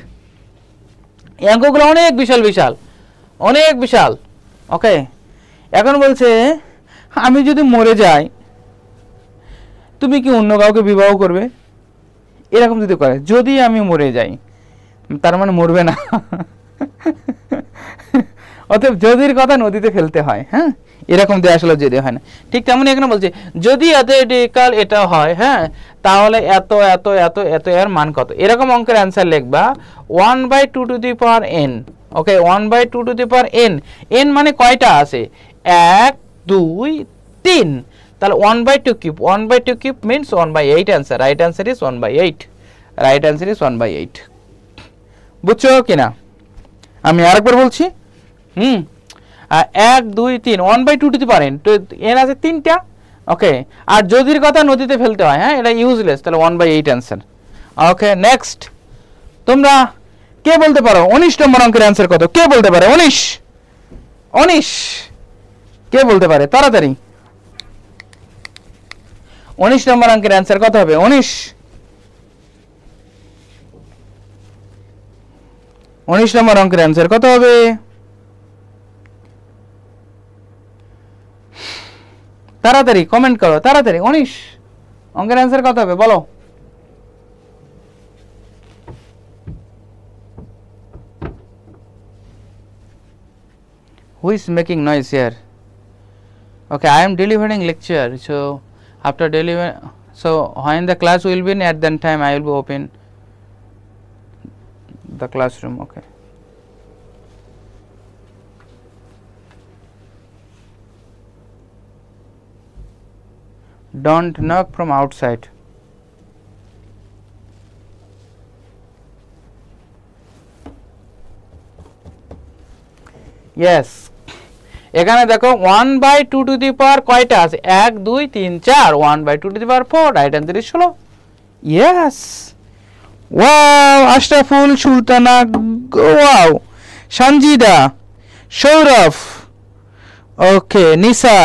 অঙ্কগুলো অনেক বিশাল। ওকে, এখন বলছে আমি যদি মরে যাই তুমি কি অন্য কাউকে বিবাহ করবে? এরকম যদি করে, যদি আমি মরে যাই, তার মানে মরবে না। অতএব যদির কথা নদীতে ফেলতে হয়। হ্যাঁ, এরকম দিয়ে আসলে যদি হয় না। ঠিক তেমনই এখানে বলছে যদি এতকাল এটা হয়, হ্যাঁ, তাহলে এত এত এত এত এর মান কত? এরকম অঙ্কের অ্যান্সার লিখবা 1/2 to the power n। Okay, 1/2 to the power n। n মানে কয়টা আছে? 1 2 3। তাহলে 1/2 cube, 1/2 cube means 1/8 answer. Right answer is 1/8। Right answer is 1/8। বুঝছো কিনা? আমি আরেকবার বলছি। 1 2 3, 1/2 টু দি পাওয়ার n, তো n আছে 3টা। ওকে, আর যদির কথা নদীতে ফেলতে হয়, হ্যাঁ, এটা ইউজলেস, তাহলে 1/8 অ্যান্সার। ওকে, নেক্সট। তোমরা কে বলতে পারো 19 নম্বর অঙ্কের অ্যান্সার কত? কে বলতে পারে? 19 কে বলতে পারে? তাড়াতাড়ি 19 নম্বর অঙ্কের অ্যান্সার কত হবে? 19 নম্বর অঙ্কের অ্যান্সার কত হবে? তাড়াতাড়ি কমেন্ট করো, তাড়াতাড়ি। 19 অঙ্কের অ্যান্সার কত হবে বলো? Who is making noise here? Okay, I am delivering lecture, so after deliver, so when the class will be, at that time I will be open the classroom. Okay, don't knock from outside. Yes, এখানে দেখো 1/2 to the পাওয়ার কয়টা আছে, 1 2 3 4, 1/2 to the power 4, right answer is 16। Yes, wow, Ashraful, Sultana, wow, Sanjida, Sourav, okay, Nisa,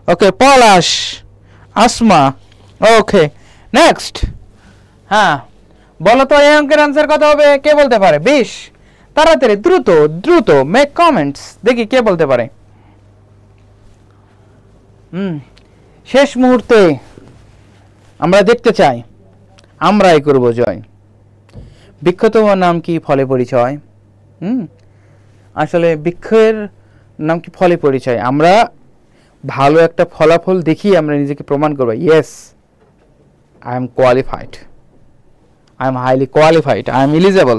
okay, Palash, Asma, okay, next. হ্যাঁ, বলো তো এই অঙ্কের answer কত হবে, কে বলতে পারে? 20। তাড়াতাড়ি, দ্রুত দ্রুত মেক কমেন্টস, দেখি কে বলতে পারে। শেষ মুহূর্তে আমরা দেখতে চাই, আমরাই করব জয়। বৃক্ষ তোমার নাম কি, ফলে পরিচয়। আসলে বৃক্ষের নাম কি, ফলে পরিচয়। আমরা ভালো একটা ফলাফল দেখি আমরা নিজেকে প্রমাণ করব, yes I am qualified, I am highly qualified, I am eligible.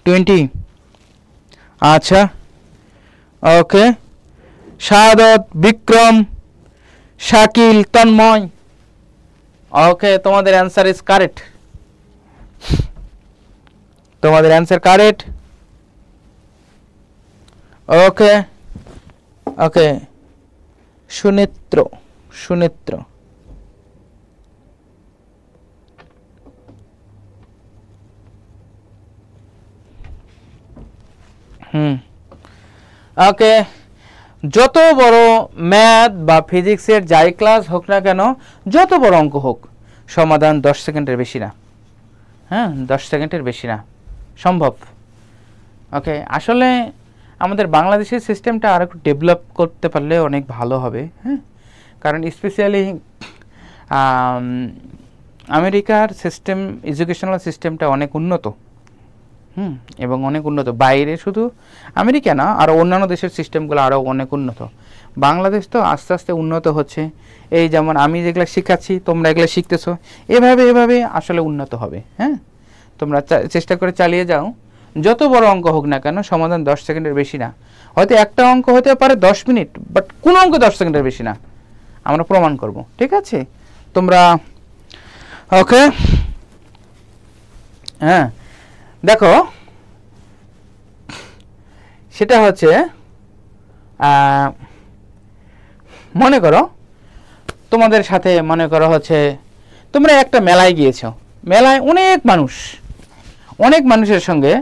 20। আচ্ছা, ওকে, শাহাদত, বিক্রম, শাকিল, তন্ময়, ওকে, তোমাদের অ্যান্সার ইজ কারেক্ট, তোমাদের অ্যান্সার কারেক্ট। ওকে ওকে, সুনেত্র, সুনেত্র, ওকে, যত বড় ম্যাথ বা ফিজিক্সের যাই ক্লাস হোক না কেন, যত বড় অঙ্ক হোক, সমাধান 10 সেকেন্ডের বেশি না। হ্যাঁ, 10 সেকেন্ডের বেশি না, সম্ভব। ওকে, আসলে আমাদের বাংলাদেশের সিস্টেমটা আর একটু ডেভেলপ করতে পারলে অনেক ভালো হবে। হ্যাঁ, কারণ স্পেশালি আমেরিকার সিস্টেম, এডুকেশনাল সিস্টেমটা অনেক উন্নত। এবং অনেক উন্নত, বাইরে শুধু আমেরিকা না, আরও অন্যান্য দেশের সিস্টেমগুলো আরও অনেক উন্নত। বাংলাদেশ তো আস্তে আস্তে উন্নত হচ্ছে, এই যেমন আমি যেগুলো শিখাচ্ছি তোমরা এগুলো শিখতেছো, এভাবে এভাবে আসলে উন্নত হবে। হ্যাঁ, তোমরা চেষ্টা করে চালিয়ে যাও, যত বড় অঙ্ক হোক না কেন, সমাধান 10 সেকেন্ডের বেশি না। হয়তো একটা অঙ্ক হতে পারে 10 মিনিট, বাট কোন অঙ্ক 10 সেকেন্ডের বেশি না, আমরা প্রমাণ করব। ঠিক আছে, তোমরা ওকে। হ্যাঁ, দেখো, সেটা হচ্ছে মনে করো তোমাদের সাথে, মনে করো হচ্ছে তোমরা একটা মেলায় গিয়েছো, মেলায় অনেক মানুষ, অনেক মানুষের সঙ্গে।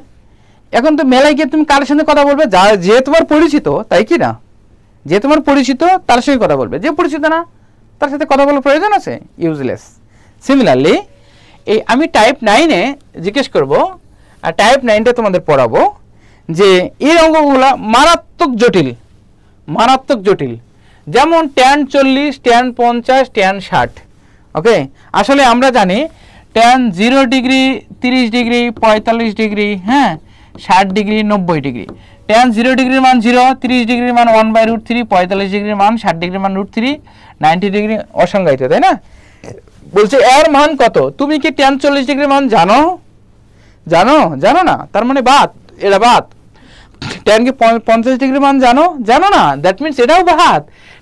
এখন তো মেলায় গিয়ে তুমি কার সঙ্গে কথা বলবে, যে তোমার পরিচিত, তাই কি না? যে তোমার পরিচিত তার সঙ্গে কথা বলবে, যে পরিচিত না তার সাথে কথা বলার প্রয়োজন আছে? ইউজলেস। সিমিলারলি এই আমি টাইপ 9-এ জিজ্ঞেস করব, আর টাইপ 9টা তোমাদের পড়াবো, যে এই অঙ্কগুলো মারাত্মক জটিল, মারাত্মক জটিল। যেমন tan 40, tan 50, tan 60। ওকে, আসলে আমরা জানি tan 0 ডিগ্রি 30 ডিগ্রি 45 ডিগ্রি, হ্যাঁ, 60 ডিগ্রি 90 ডিগ্রি। tan 0 ডিগ্রির মান 0, 30 ডিগ্রির মান 1/√3, 45 ডিগ্রির মান 60 ডিগ্রির মান √3, 90 ডিগ্রি অসংজ্ঞায়িত, তাই না? বলছে এর মান কত? তুমি কি tan 40 ডিগ্রির মান জানো? জানো? জানো না, তার মানে বাদ, এটা বাদ। tan কি 50 ডিগ্রির মান জানো? জানো না, দ্যাট মিন্স এটাও বাদ।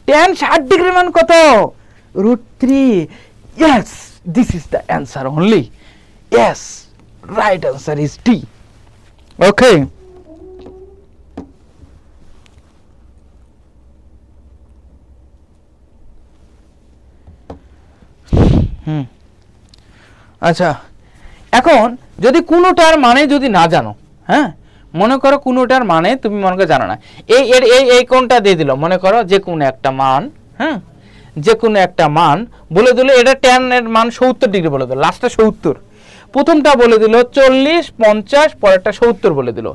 tan 60 ডিগ্রির মান কত? √3। Yes, this is the answer only. Yes, right answer is D। ওকে, আচ্ছা, এখন যদি কোনোটার মানে যদি না জানো, হ্যাঁ, মনে করো কোনোটার মানে তুমি মনে করো জানো না, এই এই কোনটা দিয়ে দিল, মনে করো যে কোনো একটা মান, হ্যাঁ, যে কোনো একটা মান বলে দিল, এটা tan এর মান 70 ডিগ্রি বলে দিল, লাস্টটা 70, প্রথমটা বলে দিল 40 50, পরেরটা 70 বলে দিল।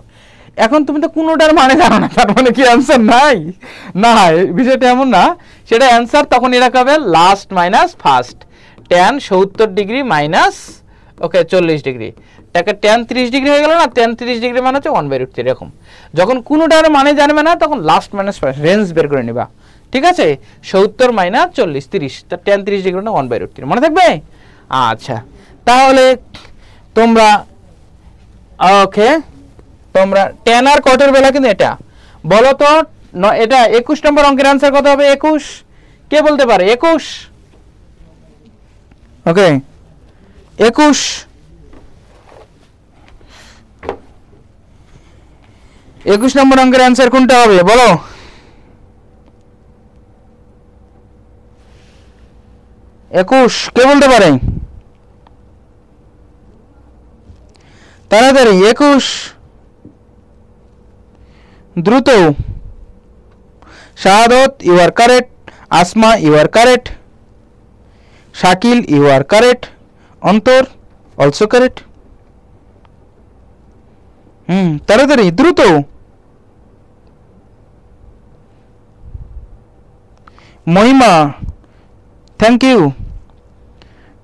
এখন তুমি তো কোনোটার মানে জানো না, তার মানে কি অ্যান্সার নাই? না, বিষয়টা এমন না, সেটা অ্যান্সার তখন এরকম হবে last minus first, tan 70 degree minus ওকে 40 ডিগ্রি, তাকে tan 30 ডিগ্রি হয়ে গেল না, tan 30 ডিগ্রি মানে হচ্ছে 1/√3। এরকম যখন কোনোটার মানে জানবে না, তখন লাস্ট মাইনাস ফার্স্ট রেঞ্জ বের করে নিবা। ঠিক আছে, 70 মাইনাস 40 30, তা tan 30 ডিগ্রি না 1/√3, মনে থাকবে? আচ্ছা, তাহলে তোমরা ওকে, তোমরা tan আর কটের বেলা কিন্তু এটা বলো তো, এটা 21 নম্বর অঙ্কের অ্যান্সার কত হবে? 21, কে বলতে পারে? 21, ওকে, 21 নম্বর অঙ্কের অ্যান্সার কোনটা হবে বলো? 21 কে বলতে পারে? তাড়াতাড়ি 21 দ্রুত। Shahadat, you are correct. Asma, you are correct. Shakil, you are correct. Antor, also correct. তাড়াতাড়ি দ্রুত। Mahima, thank you.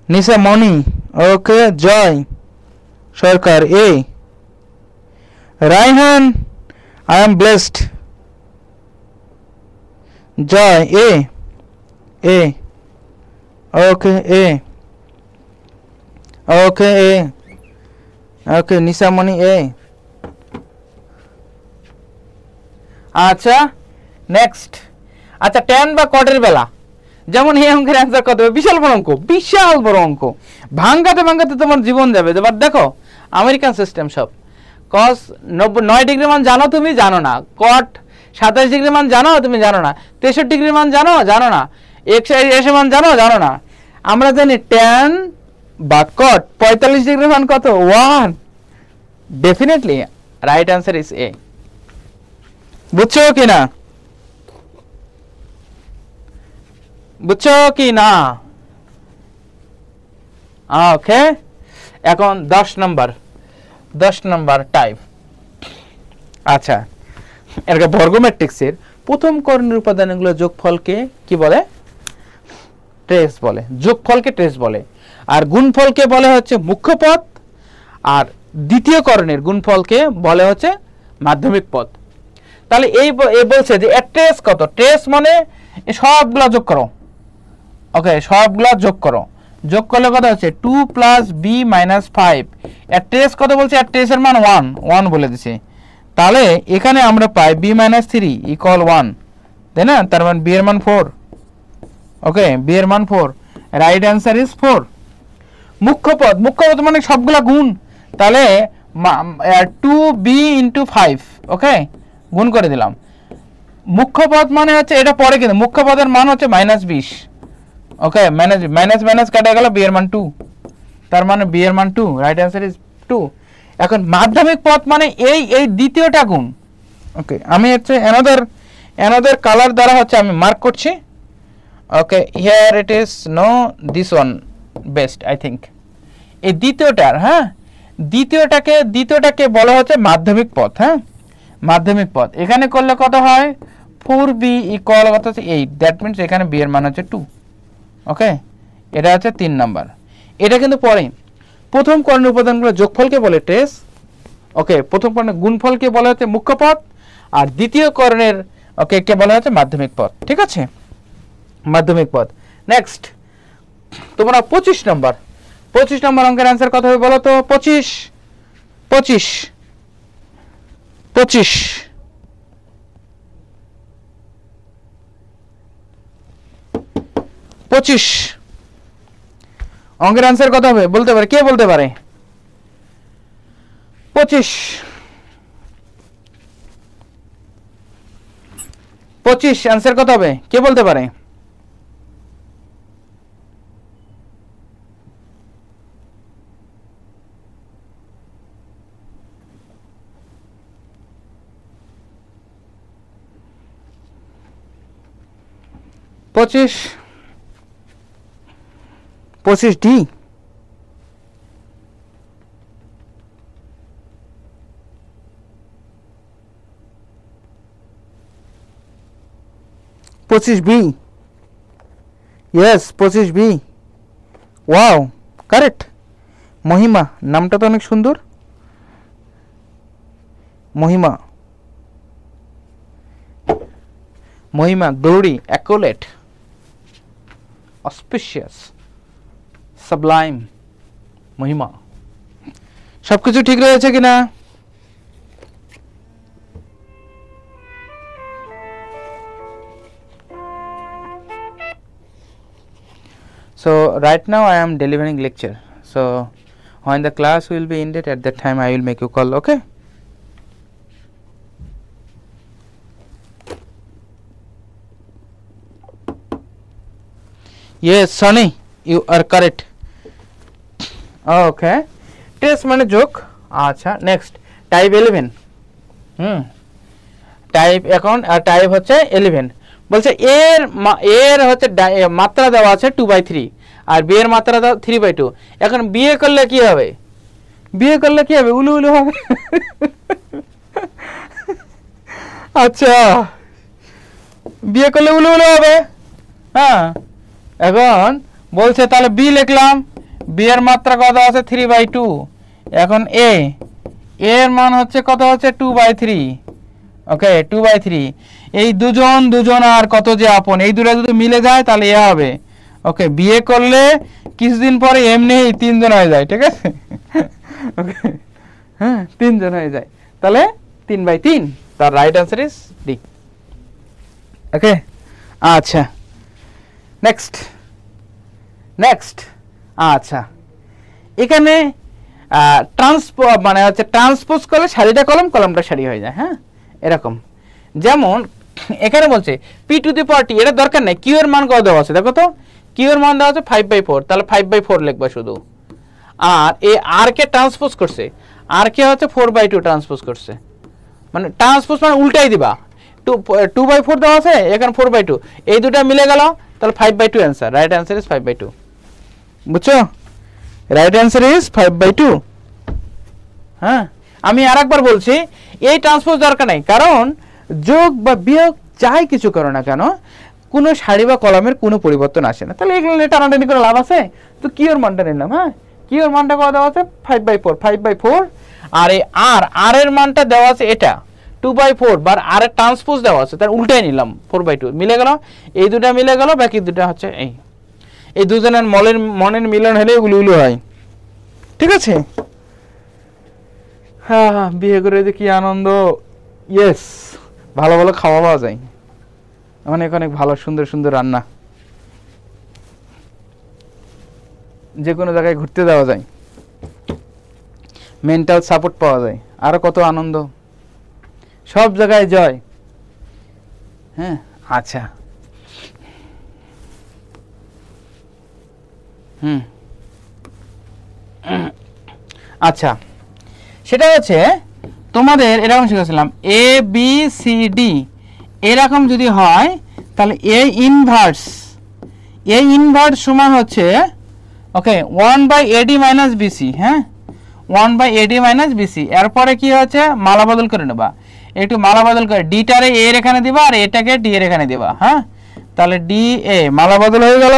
Nisha Moni, okay. Joy Sarkar, A. Raihan, I am blessed. Joy, A. A, okay, A. Okay, A. Okay, Nisha Moni, A. আচ্ছা, নেক্সট। আচ্ছা, ট্যান বা কটের বেলা, যেমন এই অঙ্কের অ্যান্সার কত হবে? বিশাল বড় অঙ্ক, বিশাল বড় অঙ্ক, ভাঙ্গাতে ভাঙ্গাতে তোমার জীবন যাবে। এবার দেখো আমেরিকান সিস্টেম সব। কস 9 ডিগ্রি মান জানো, তুমি জানো না। কট 27 ডিগ্রি মান জানো, তুমি জানো না। 63 ডিগ্রি মান জানো, জানো না। এক্স মান জানো, জানো না। আমরা জানি ট্যান বা কট 45 ডিগ্রি মান কত? 1। ডেফিনেটলি রাইট অ্যান্সার ইজ এ। বুঝছো কি না? বুঝছো কি না? ওকে, এখন 10 নম্বর টাইপ। আচ্ছা, এরকম বর্গ ম্যাট্রিক্সের প্রথম কর্ণের উপাদানগুলো যোগফলকে কি বলে? ট্রেস বলে। যোগফলকে ট্রেস বলে। আর গুণফলকে বলে হচ্ছে মুখ্য পদ, আর দ্বিতীয় কর্ণের গুণফলকে বলে হচ্ছে মাধ্যমিক পদ। তাহলে এই বলছে যে এর ট্রেস কত? ট্রেস মানে সবগুলা যোগ করো। ওকে, সবগুলা যোগ করো। যোগ করলে কত হচ্ছে? 2 + b - 5। এর ট্রেস কত বলছে? এর ট্রেসের মান 1 বলে দিছে। তাহলে এখানে আমরা পাই b - 3 = 1, তাই না? তার মানে b এর মান 4। ওকে, b এর মান 4। Right answer is 4। মুখ্য পদ মানে সবগুলা গুণ। তাহলে 2b × 5, ওকে, গুণ করে দিলাম। মুখ্য পদ মানে হচ্ছে এটা পরে, কিন্তু মুখ্য পদের মান হচ্ছে -20। ওকে, মাইনাস কাটা গেল, b এর মান 2। তার মানে b এর মান 2। Right answer is 2। এখন মাধ্যমিক পদ মানে এই দ্বিতীয়টা গুণ। ওকে, আমি হচ্ছে অ্যানাদার কালার দ্বারা হচ্ছে আমি মার্ক করছি। Okay, here it is no this one best I think. এই দ্বিতীয়টার, হ্যাঁ, দ্বিতীয়টাকে বলা হচ্ছে মাধ্যমিক পদ। হ্যাঁ, মাধ্যমিক পদ। এখানে করলে কত হয়? 4b = কত হচ্ছে 8। দ্যাট মিনস এখানে b এর মান হচ্ছে 2। ওকে, এটা হচ্ছে 3 নাম্বার। এটা কিন্তু পরে প্রথম কর্ণের উপাদানগুলো যোগফলকে বলে ট্রেস। ওকে, প্রথম কর্ণের গুণফলকে বলা হচ্ছে মুখ্য পদ, আর দ্বিতীয় কর্ণের ওকে কে বলা হচ্ছে মাধ্যমিক পদ। ঠিক আছে, মাধ্যমিক পদ। নেক্সট তোমরা 25 নম্বর অঙ্কের অ্যান্সার কত হবে বলো তো? 25 অঙ্কের অ্যান্সার কত হবে বলতে পারে? কে বলতে পারে? 25 অ্যান্সার কত হবে? কে বলতে পারে? পঁচিশ ডি। পঁচিশ B, yes 25 B. Wow, correct. Mahima, নামটা তো অনেক সুন্দর। Mahima, glory, accolade, auspicious, sublime. Mahima, সবকিছু ঠিক রয়েছে কিনা? So right now I am delivering lecture. So when the class will be ended, at that time I will make you call. Okay. Yes, Sunny, you are correct. Okay, test মানে যোগ। আচ্ছা next type 11। Type এখন type হচ্ছে 11। বলছে এর হচ্ছে মাত্রা দেওয়া আছে 2/3 আর বি এর মাত্রা দেওয়া 3/2। এখন বিয়ে করলে কি হবে? বিয়ে করলে কি হবে? উলু উলু হবে। আচ্ছা, বিয়ে করলে উলু উলু হবে। হ্যাঁ, এখন বলছে তাহলে বি লিখলাম, বি এর মাত্রা কত আছে 3/2। এখন এর মান হচ্ছে কত হচ্ছে 2/3। ওকে 2/3। এই দুজন আর কত যে আপন, এই দুটো যদি মিলে যায় তাহলে এ হবে। ওকে, বিয়ে করলে কিছুদিন পরে এমনি 3 জন হয়ে যায়, ঠিক আছে? ওকে, হ্যাঁ 3 জন হয়ে যায়, তাহলে 3/3। তার রাইট আনসার ইজ ডি। ওকে, আচ্ছা নেক্সট। আচ্ছা, এখানে মানে হচ্ছে ট্রান্সপোজ করলে সারিটা কলমটা সারি হয়ে যায়। হ্যাঁ, এরকম যেমন এখানে বলছে p⁻t, এটা দরকার নাই। কিউ এর মান কত দেওয়া আছে দেখো তো, কিউ এর মান দেওয়া আছে 5/4, তাহলে 5/4 লিখবা শুধু। আর এই আর কে ট্রান্সপোজ করছে, আর কে হচ্ছে 4/2 ট্রান্সপোজ করছে, মানে ট্রান্সপোজ মানে উল্টাই দিবা। 2/4 দেওয়া আছে, এখানে 4/2, এই দুটো মিলে গেল, তাহলে 5/2 অ্যান্সার। Right answer is 5/2। বুঝছো? Right answer is 5/2। হ্যাঁ, আমি আরেকবার বলছি, এই ট্রান্সপোজ দরকার নাই, কারণ যোগ বা বিয়োগ যাই কিছু করো না কেন, কোনো সারি বা কলামের কোনো পরিবর্তন আসে না। তাহলে এগুলো টানাটানি করে লাভ আছে? তো কিউ এর মানটা নিলাম। হ্যাঁ, কিউ এর মানটা কত দেওয়া আছে 5/4। আর এই আর এর মানটা দেওয়া আছে এটা 2/4, বা আর এর ট্রান্সপোজ দেওয়া আছে, তার উল্টাই নিলাম 4/2, মিলে গেল। এই দুটা মিলে গেল, বাকি দুটা হচ্ছে এই দুজনের মনের মিলন হলে উলু হয়, ঠিক আছে? হ্যাঁ, বিয়ে করে যে কি আনন্দ। ইয়েস, ভালো ভালো খাওয়া পাওয়া যায়, অনেক অনেক ভালো সুন্দর সুন্দর রান্না, যে কোনো জায়গায় ঘুরতে যাওয়া যায়, মেন্টাল সাপোর্ট পাওয়া যায়, আরো কত আনন্দ, সব জায়গায় জয়। হ্যাঁ, আচ্ছা আচ্ছা, সেটা হচ্ছে তোমাদের এরকম শিখেছিলাম ABCD এরকম যদি হয়, তাহলে A ইনভার্স সমান হচ্ছে ওকে 1/AD - BC। হ্যাঁ, 1/AD - BC। এরপরে কি হচ্ছে, মালা বদল করে নেবা, একটু মালা বদল করে ডিটারে এর এখানে দিবা আর এটাকে ডি এর এখানে দিবা। হ্যাঁ, তাহলে DA মালা বদল হয়ে গেল,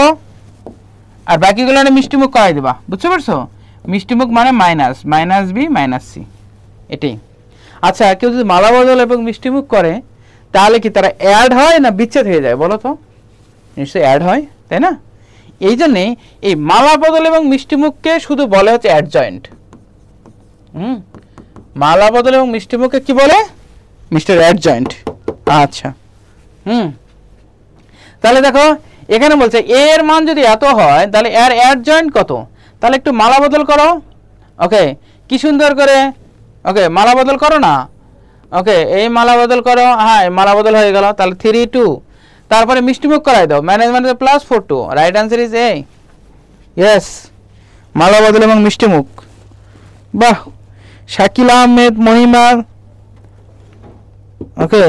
আর বাকিগুলো মিষ্টিমুখ করাই দিবা। বুঝতে পারছো? মিষ্টিমুখ মানে -B - C, এটাই। আচ্ছা, কেউ যদি মালা বদল এবং মিষ্টিমুখ করে, তাহলে কি তারা অ্যাড হয় না বিচ্ছেদ হয়ে যায় বলো তো? নিশ্চয়ই অ্যাড হয়, তাই না? এই জন্যে এই মালা বদল এবং মিষ্টিমুখকে শুধু বলে হচ্ছে অ্যাডজয়েন্ট। মালা বদল এবং মিষ্টিমুখকে কি বলে? Mister adjoint. আচ্ছা, তাহলে দেখো এখানে বলছে এ এর মান যদি এত হয়, তাহলে এর অ্যাডজয়েন্ট কত? তাহলে একটু মালা বদল করো। ওকে, কি সুন্দর করে, ওকে মালা বদল করো না। ওকে, এই মালা বদল করো। হ্যাঁ, মালা বদল হয়ে গেল, তাহলে 3 2, তারপরে মিষ্টিমুখ করাই দাও, management +4 2। Right answer is A। Yes, মালা বদল এবং মিষ্টিমুখ। বাহ, শাকিল আহমেদ, মহিমা, ওকে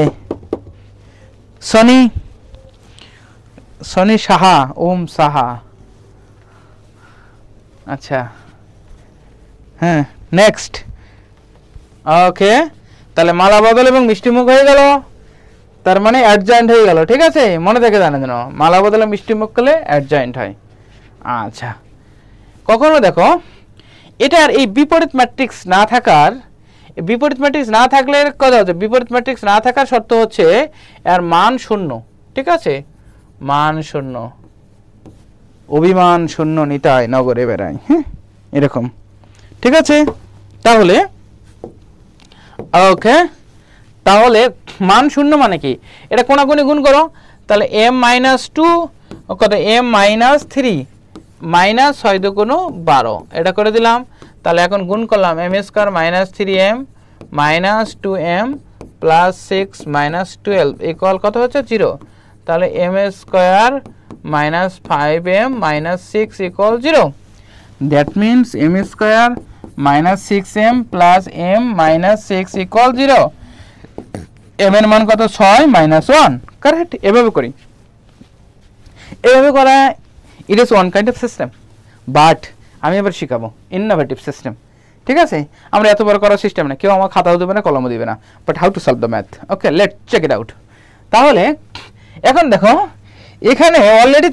সনি সাহা, ওম সাহা। আচ্ছা, হ্যাঁ নেক্সট। ওকে, তাহলে মালা বদল এবং মিষ্টিমুখ হয়ে গেল, তার মানে অ্যাডজয়েন্ট হয়ে গেল, ঠিক আছে? মনে থেকে জানেন যেন মালা বদল মিষ্টিমুখ করলে অ্যাডজয়েন্ট হয়। আচ্ছা, কখনো দেখো এটার এই বিপরীত ম্যাট্রিক্স না থাকার, বিপরীত ম্যাট্রিক্স না থাকলে কথা হচ্ছে, বিপরীত ম্যাট্রিক্স না থাকার শর্ত হচ্ছে এর মান 0, ঠিক আছে? মান 0, অভিমান 0 নিতাই নগরে বেড়ায়। হ্যাঁ, এরকম, ঠিক আছে? তাহলে ওকে, তাহলে মান 0 মানে কি? এটা কোনাকুনি গুণ করো, তাহলে m - 2 কত, m - 3 -6 × 12, এটা করে দিলাম। তাহলে এখন গুণ করলাম, m² - 3m - 2m + 6 - 12 ইকুয়াল কত হচ্ছে 0। তাহলে m² minus 5m minus 6 equal 0. That means m square minus 6m plus m minus 6 equal 0. m এর মান কত 6 minus 1. কারেক্ট? এভাবে করি, এভাবে করা it is one kind of system, but আমি এবার শিখাবো ইনোভেটিভ সিস্টেম। ঠিক আছে, আমরা এত বড় করার সিস্টেম না, কেউ আমার খাতাও দেবে না, কলমও দেবে না, but how to solve the math. Okay, let check it out. তাহলে এখন দেখো, এখানে অলরেডি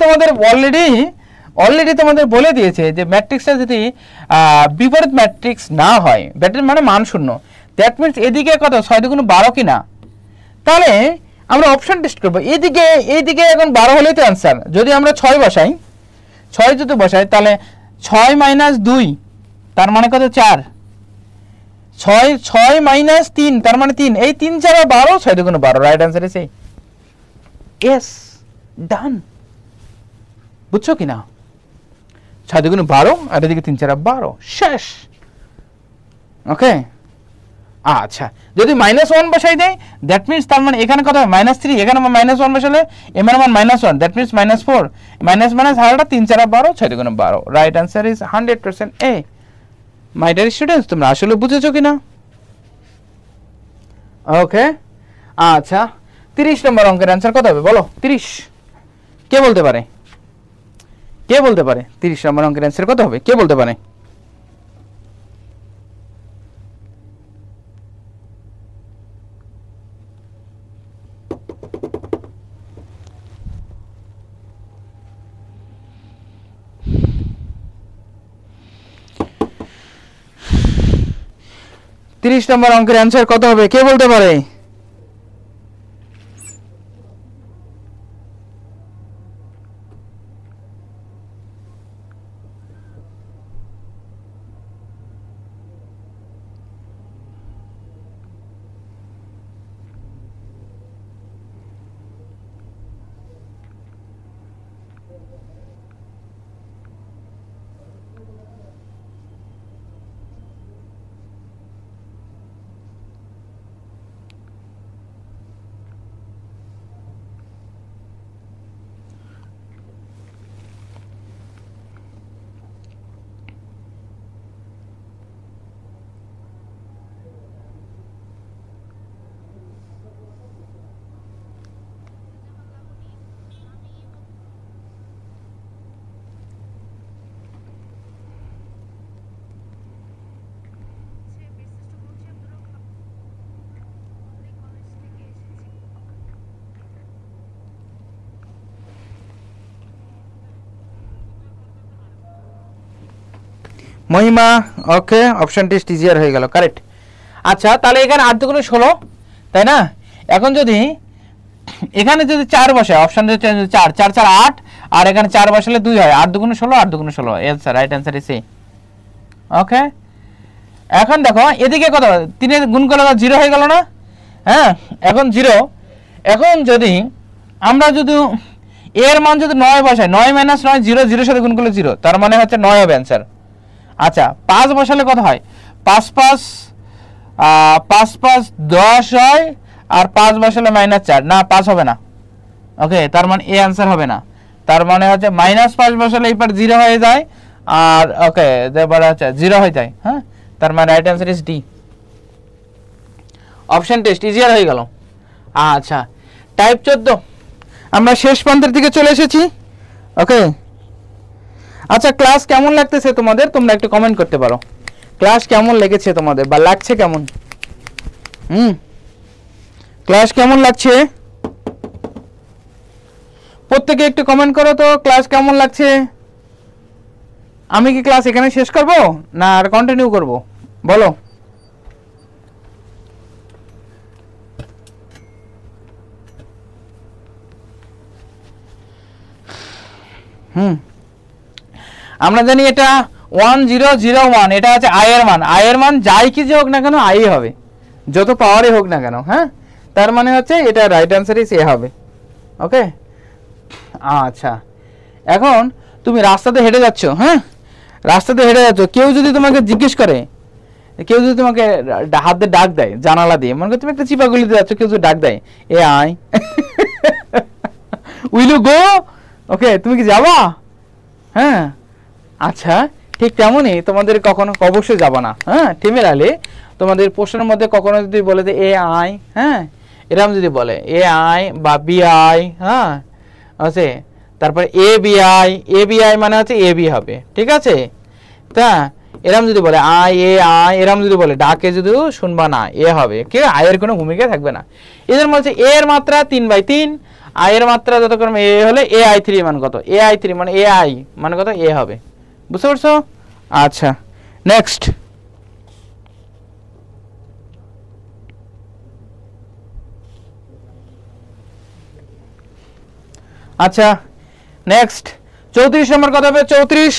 তোমাদের বলে দিয়েছে যে ম্যাট্রিক্সটা যদি বিপরীত ম্যাট্রিক্স না হয়, ব্যাটের মানে মান শূন্য, দ্যাট মিনস এদিকে কত 6 দুগুণ 12 কিনা। তাহলে আমরা অপশন টেস্ট করবো, এইদিকে এখন 12 হলেই তো অ্যান্সার। যদি আমরা 6 বসাই, 6 যদি বসাই তাহলে 6 মাইনাস 2 তার মানে কত 4, 6 মাইনাস 3 তার মানে 3, এই 3 4 12, 6 দুগুণ 12, রাইট অ্যান্সার ইজ ইয়েস, ডান। বুঝছো কিনা? 6 দুগুণ 12 আর এদিকে 3 4 12, শেষ। ওকে, আচ্ছা, যদি -1 বসাই দেয় দ্যাট মিন্স তার মানে এখানে কত হয় -3, এখানে -1 বসালে m এর মান -1, দ্যাট মিন্স -4, মাইনাস হারটা 3 4 12, 6 দুগুণ 12, right answer is 100% A. My dear students, তোমরা আসলে বুঝেছো কিনা? ওকে, আচ্ছা, 30 নম্বর অঙ্কের অ্যান্সার কত হবে বলো? 30, কে বলতে পারে? 30 নম্বর অঙ্কের অ্যান্সার কত হবে? কে বলতে পারে? তিরিশ নম্বর অঙ্কের অ্যান্সার কত হবে? কে বলতে পারে? মহিমা, ওকে, অপশন টেস্ট ইজিয়ার হয়ে গেল, কারেক্ট। আচ্ছা, তাহলে এখানে 8 দুগুণে 16, তাই না? এখন যদি এখানে যদি 4 বসে, অপশন 4 4 4 8, আর এখানে 4 বসালে 2 হয়, 8 দুগুণে 16, 8 দুগুণে 16, answer, right answer is C. Okay, এখন দেখো এদিকে কত 3 এর গুণ করলে 0 হয়ে গেল না? হ্যাঁ, এখন 0। এখন যদি আমরা যদি এর মান যদি 9 বসাই, 9 - 9 0, 0 সাথে গুণ করলে 0, তার মানে হচ্ছে 9 হবে অ্যান্সার। আচ্ছা, 5 বসালে কত হয়? 5 5 10 হয়, আর 5 বসালে -4, না 5 হবে না। ওকে, তার মানে এ অ্যান্সার হবে না, তার মানে হচ্ছে -5 বসালে এইবার 0 হয়ে যায়, আর ওকে এবার হচ্ছে 0 হয়ে যায়। হ্যাঁ, তার মানে right answer is D. Option test easier হয়ে গেল। আচ্ছা, টাইপ 14 আমরা শেষ প্রান্তের দিকে চলে এসেছি। ওকে, আচ্ছা, ক্লাস কেমন লাগতেছে তোমাদের? তোমরা একটু কমেন্ট করতে পারো, ক্লাস কেমন লেগেছে তোমাদের, বা লাগছে কেমন? ক্লাস কেমন লাগছে? প্রত্যেকে একটু কমেন্ট করো তো, ক্লাস কেমন লাগছে? আমি কি ক্লাস এখানে শেষ করব না আর কন্টিনিউ করব? বলো। আমরা জানি এটা 1001, এটা হচ্ছে আই এর মান। আই এর মান যাই কিছু হোক না কেন আই হবে, যত পাওয়ারই হোক না কেন। হ্যাঁ, তার মানে হচ্ছে এটা রাইট অ্যান্সারই সে হবে। ওকে, আচ্ছা, এখন তুমি রাস্তাতে হেঁটে যাচ্ছ। হ্যাঁ, রাস্তাতে হেঁটে যাচ্ছ, কেউ যদি তোমাকে জিজ্ঞেস করে, কেউ যদি তোমাকে হাত দিয়ে ডাক দেয় জানালা দিয়ে, মনে করো তুমি একটা চিপাগুলিতে যাচ্ছ, কেউ যদি ডাক দেয়, এ আয়, উইল ইউ গো? ওকে, তুমি কি যাবা? হ্যাঁ, আচ্ছা, ঠিক তেমনই তোমাদের কখনো অবশ্যই যাবা না। হ্যাঁ, সিমিলারলি তোমাদের প্রশ্নের মধ্যে কখনো যদি বলে যে এ আই, হ্যাঁ, এরকম যদি বলে এ আই বা বি আই, হ্যাঁ আছে, তারপরে এ বি আই মানে হচ্ছে এ বি হবে, ঠিক আছে? তা এরম যদি বলে আই এ আই, এরম যদি বলে ডাকে যদি শুনবা না, এ হবে, কি আয়ের কোনো ভূমিকা থাকবে না। এদের বলছে এ এর মাত্রা 3/3, আয়ের মাত্রা যতক্ষণ এ হলে এ আই 3 মান কত? এ আই 3 মানে এ আই মানে কত? এ হবে। বুঝতে পারছো? আচ্ছা, নেক্সট। আচ্ছা, নেক্সট 34 নম্বর কত হবে? 34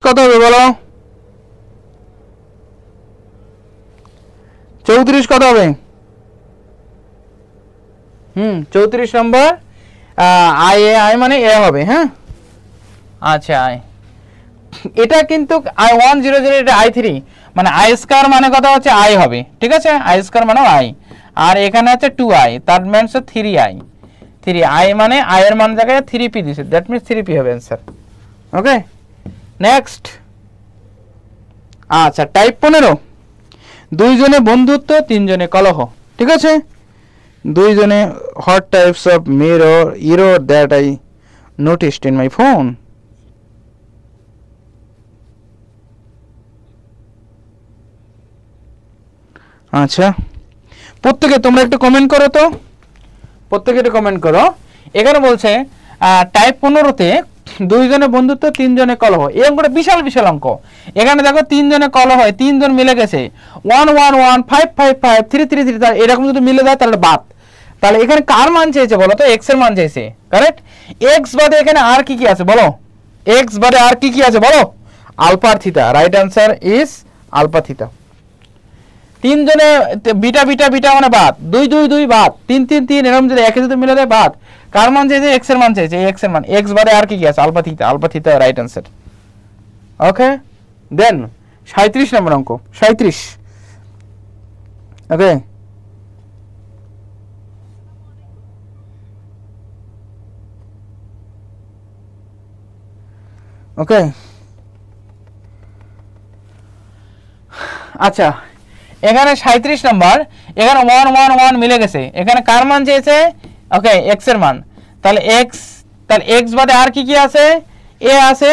কত হবে বলো? 34 কত হবে? 34 নম্বর আই এ আই মানে এ হবে। হ্যাঁ, আচ্ছা, আই এটা কিন্তু I100 এটা I3 মানে I স্কয়ার মানে কত হচ্ছে আই হবে, ঠিক আছে? আই স্কয়ার মানে আই, আর এখানে হচ্ছে 2i, তার মানে হচ্ছে 3i। 3i মানে i এর মান জায়গায় 3p দিছে, দ্যাট মিন্স 3p হবে आंसर। ওকে, নেক্সট। আচ্ছা, টাইপ 15, দুইজনে বন্ধুত্ব, তিনজনে কলহ, ঠিক আছে? দুইজনে hot types of error that I noticed in my phone. আচ্ছা, প্রত্যেকে তোমরা একটু কমেন্ট করো তো, প্রত্যেকে একটু কমেন্ট করো। এখানে বলছে টাইপ 15তে দুইজনে বন্ধুত্ব, তিনজনে কলহ, এরকম করে বিশাল বিশাল অঙ্ক। এখানে দেখো তিনজনে কলহ হয়, তিনজন মিলে গেছে 1 1 1 5 5 5 3 3 3, এরকম যদি মিলে যায় তাহলে বাদ। তাহলে এখানে কার মান চেয়েছে বলো তো? এক্স এর মান চেয়েছে, কারেক্ট? এক্স বাদে এখানে আর কি কি আছে বলো? এক্স বাদে আর কি কি আছে বলো? আলফা আর theta, right answer is alpha theta. তিনজনে বিটা বিটা বিটা মানে বাদ, 2 2 2 বাদ, 3 3 3, এরকম যদি একে যদি মিলে দেয় বাদ। কার মান চাইছে? এক্স এর মান চাইছে, এক্স এর মান। এক্স বাদে আর কি কি আছে? Alpha theta, right answer. Okay, then 37 নম্বর অঙ্ক, 37। ওকে, ওকে, আচ্ছা, এখানে 37 নম্বর, এখানে 1 1 1 মিলে গেছে, এখানে কার মান চেয়েছে? ওকে, এক্স এর মান। তাহলে এক্স, তাহলে এক্স বাদে আর কি কি আছে? এ আছে,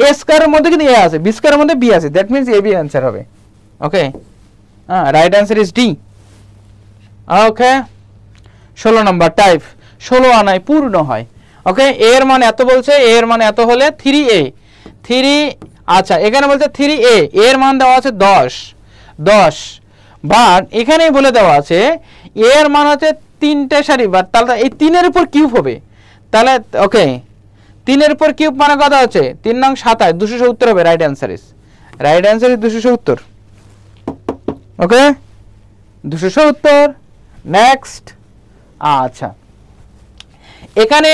এ স্কয়ারের মধ্যে কিন্তু এ আছে, বি স্কয়ারের মধ্যে বি আছে, that means A B answer হবে। Okay, right answer is D. Okay, 16 নম্বর টাইপ 16 আনায় পূর্ণ হয়। ওকে, এ এর মান এত বলছে, এ এর মান এত হলে 3a 3। আচ্ছা, এখানে বলছে 3a, এর মান দেওয়া আছে 10, বাট এখানেই বলে দেওয়া আছে এ এর মান হচ্ছে 3টে সারি, বাট তাহলে এই 3 এর উপর কিউব হবে। তাহলে ওকে, 3 এর উপর কিউব মানে কত হচ্ছে? 3 নং 27, 270 হবে, right answer is 270। Okay, 270। Next. আচ্ছা, এখানে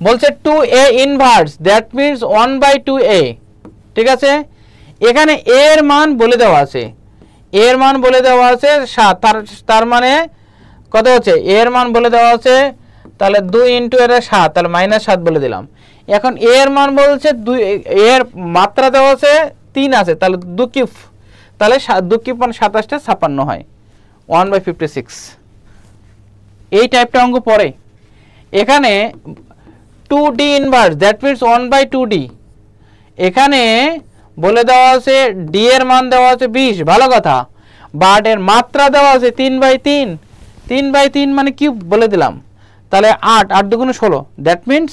বলছে 2a inverse, that means 1/2a, ঠিক আছে? এখানে a এর মান বলে দেওয়া আছে, a এর মান বলে দেওয়া আছে 7, তার মানে কত হচ্ছে? a এর মান বলে দেওয়া আছে, তাহলে 2 ইনটু এর 7, তাহলে -7 বলে দিলাম। এখন a এর মান বলছে 2, এর মাত্রা দেওয়া আছে 3 আছে, তাহলে 2 কিউব, তাহলে 2 কিউব মানে 27 56 হয়, 1/56। এই টাইপটা অঙ্ক পড়ে। এখানে 2d inverse, that means 1/2d, এখানে বলে দেওয়া আছে d এর মান দেওয়া আছে 20, ভালো কথা, বাট এর মাত্রা দেওয়া আছে 3/3, 3/3 মানে কিউব বলে দিলাম, তাহলে 8 8 দুগুণে 16, দ্যাট মিন্স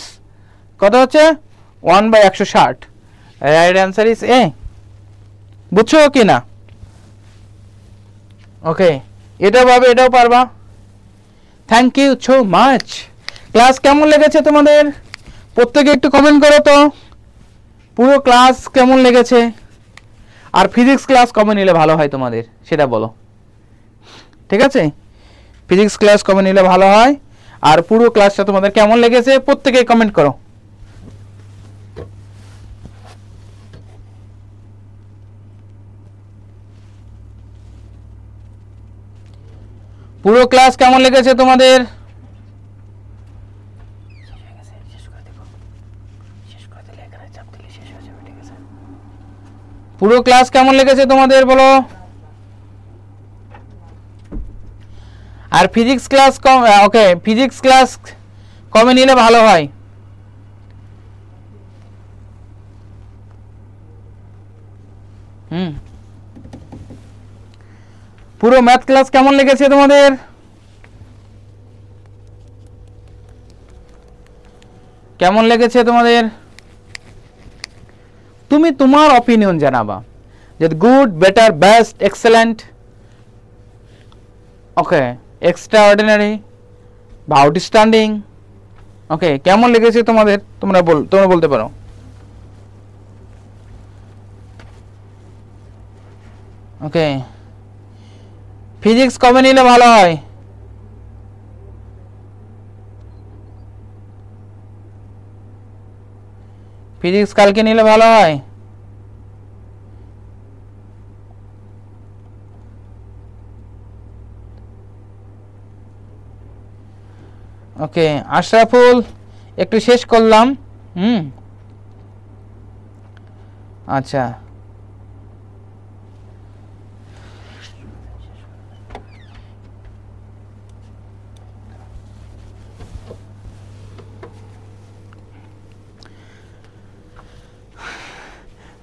কত হচ্ছে? 1/160, রাইট অ্যান্সার ইজ এ। বুঝছো কি না? ওকে, এটা ভাবে, এটাও পারবা। Thank you so much. Class কেমন লেগেছে তোমাদের? প্রত্যেকে একটু কমেন্ট করো তো, পুরো ক্লাস কেমন লেগেছে, আর ফিজিক্স ক্লাস কবে নিলে ভালো হয় তোমাদের সেটা বলো, ঠিক আছে? ফিজিক্স ক্লাস কবে নিলে ভালো হয়, আর পুরো ক্লাসটা তোমাদের কেমন লেগেছে প্রত্যেকে কমেন্ট করো। পুরো পুরো ক্লাস কেমন লেগেছে তোমাদের? পুরো ক্লাস কেমন লেগেছে তোমাদের বলো? আর physics class okay, physics class কমে নিলে ভালো হয়। পুরো ম্যাথ ক্লাস কেমন লেগেছে তোমাদের? কেমন লেগেছে তোমাদের? তুমি তোমার অপিনিয়ন জানাবা, যে গুড, বেটার, বেস্ট, এক্সেলেন্ট, ওকে, এক্সট্রা অর্ডিনারি বা আউটস্ট্যান্ডিং, ওকে, কেমন লেগেছে তোমাদের? তোমরা বলতে পারো। ওকে, ফিজিক্স কবে নিলে ভালো হয়? ফিজিক্স কালকে নিলে ভালো হয়? ওকে, আশরাফুল একটু শেষ করলাম। আচ্ছা,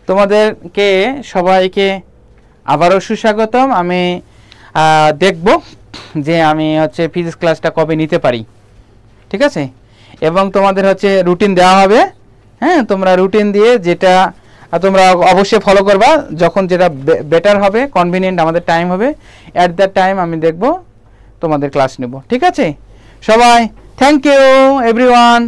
তোমাদেরকে সবাইকে আবারও সুস্বাগতম। আমি দেখব যে আমি হচ্ছে ফিজিক্স ক্লাসটা কবে নিতে পারি, ঠিক আছে? এবং তোমাদের হচ্ছে রুটিন দেওয়া হবে। হ্যাঁ, তোমরা রুটিন দিয়ে যেটা তোমরা অবশ্যই ফলো করবা, যখন যেটা বেটার হবে, কনভিনিয়েন্ট আমাদের টাইম হবে, অ্যাট দ্যাট টাইম আমি দেখব তোমাদের ক্লাস নেব, ঠিক আছে? সবাই থ্যাংক ইউ এভরিওয়ান।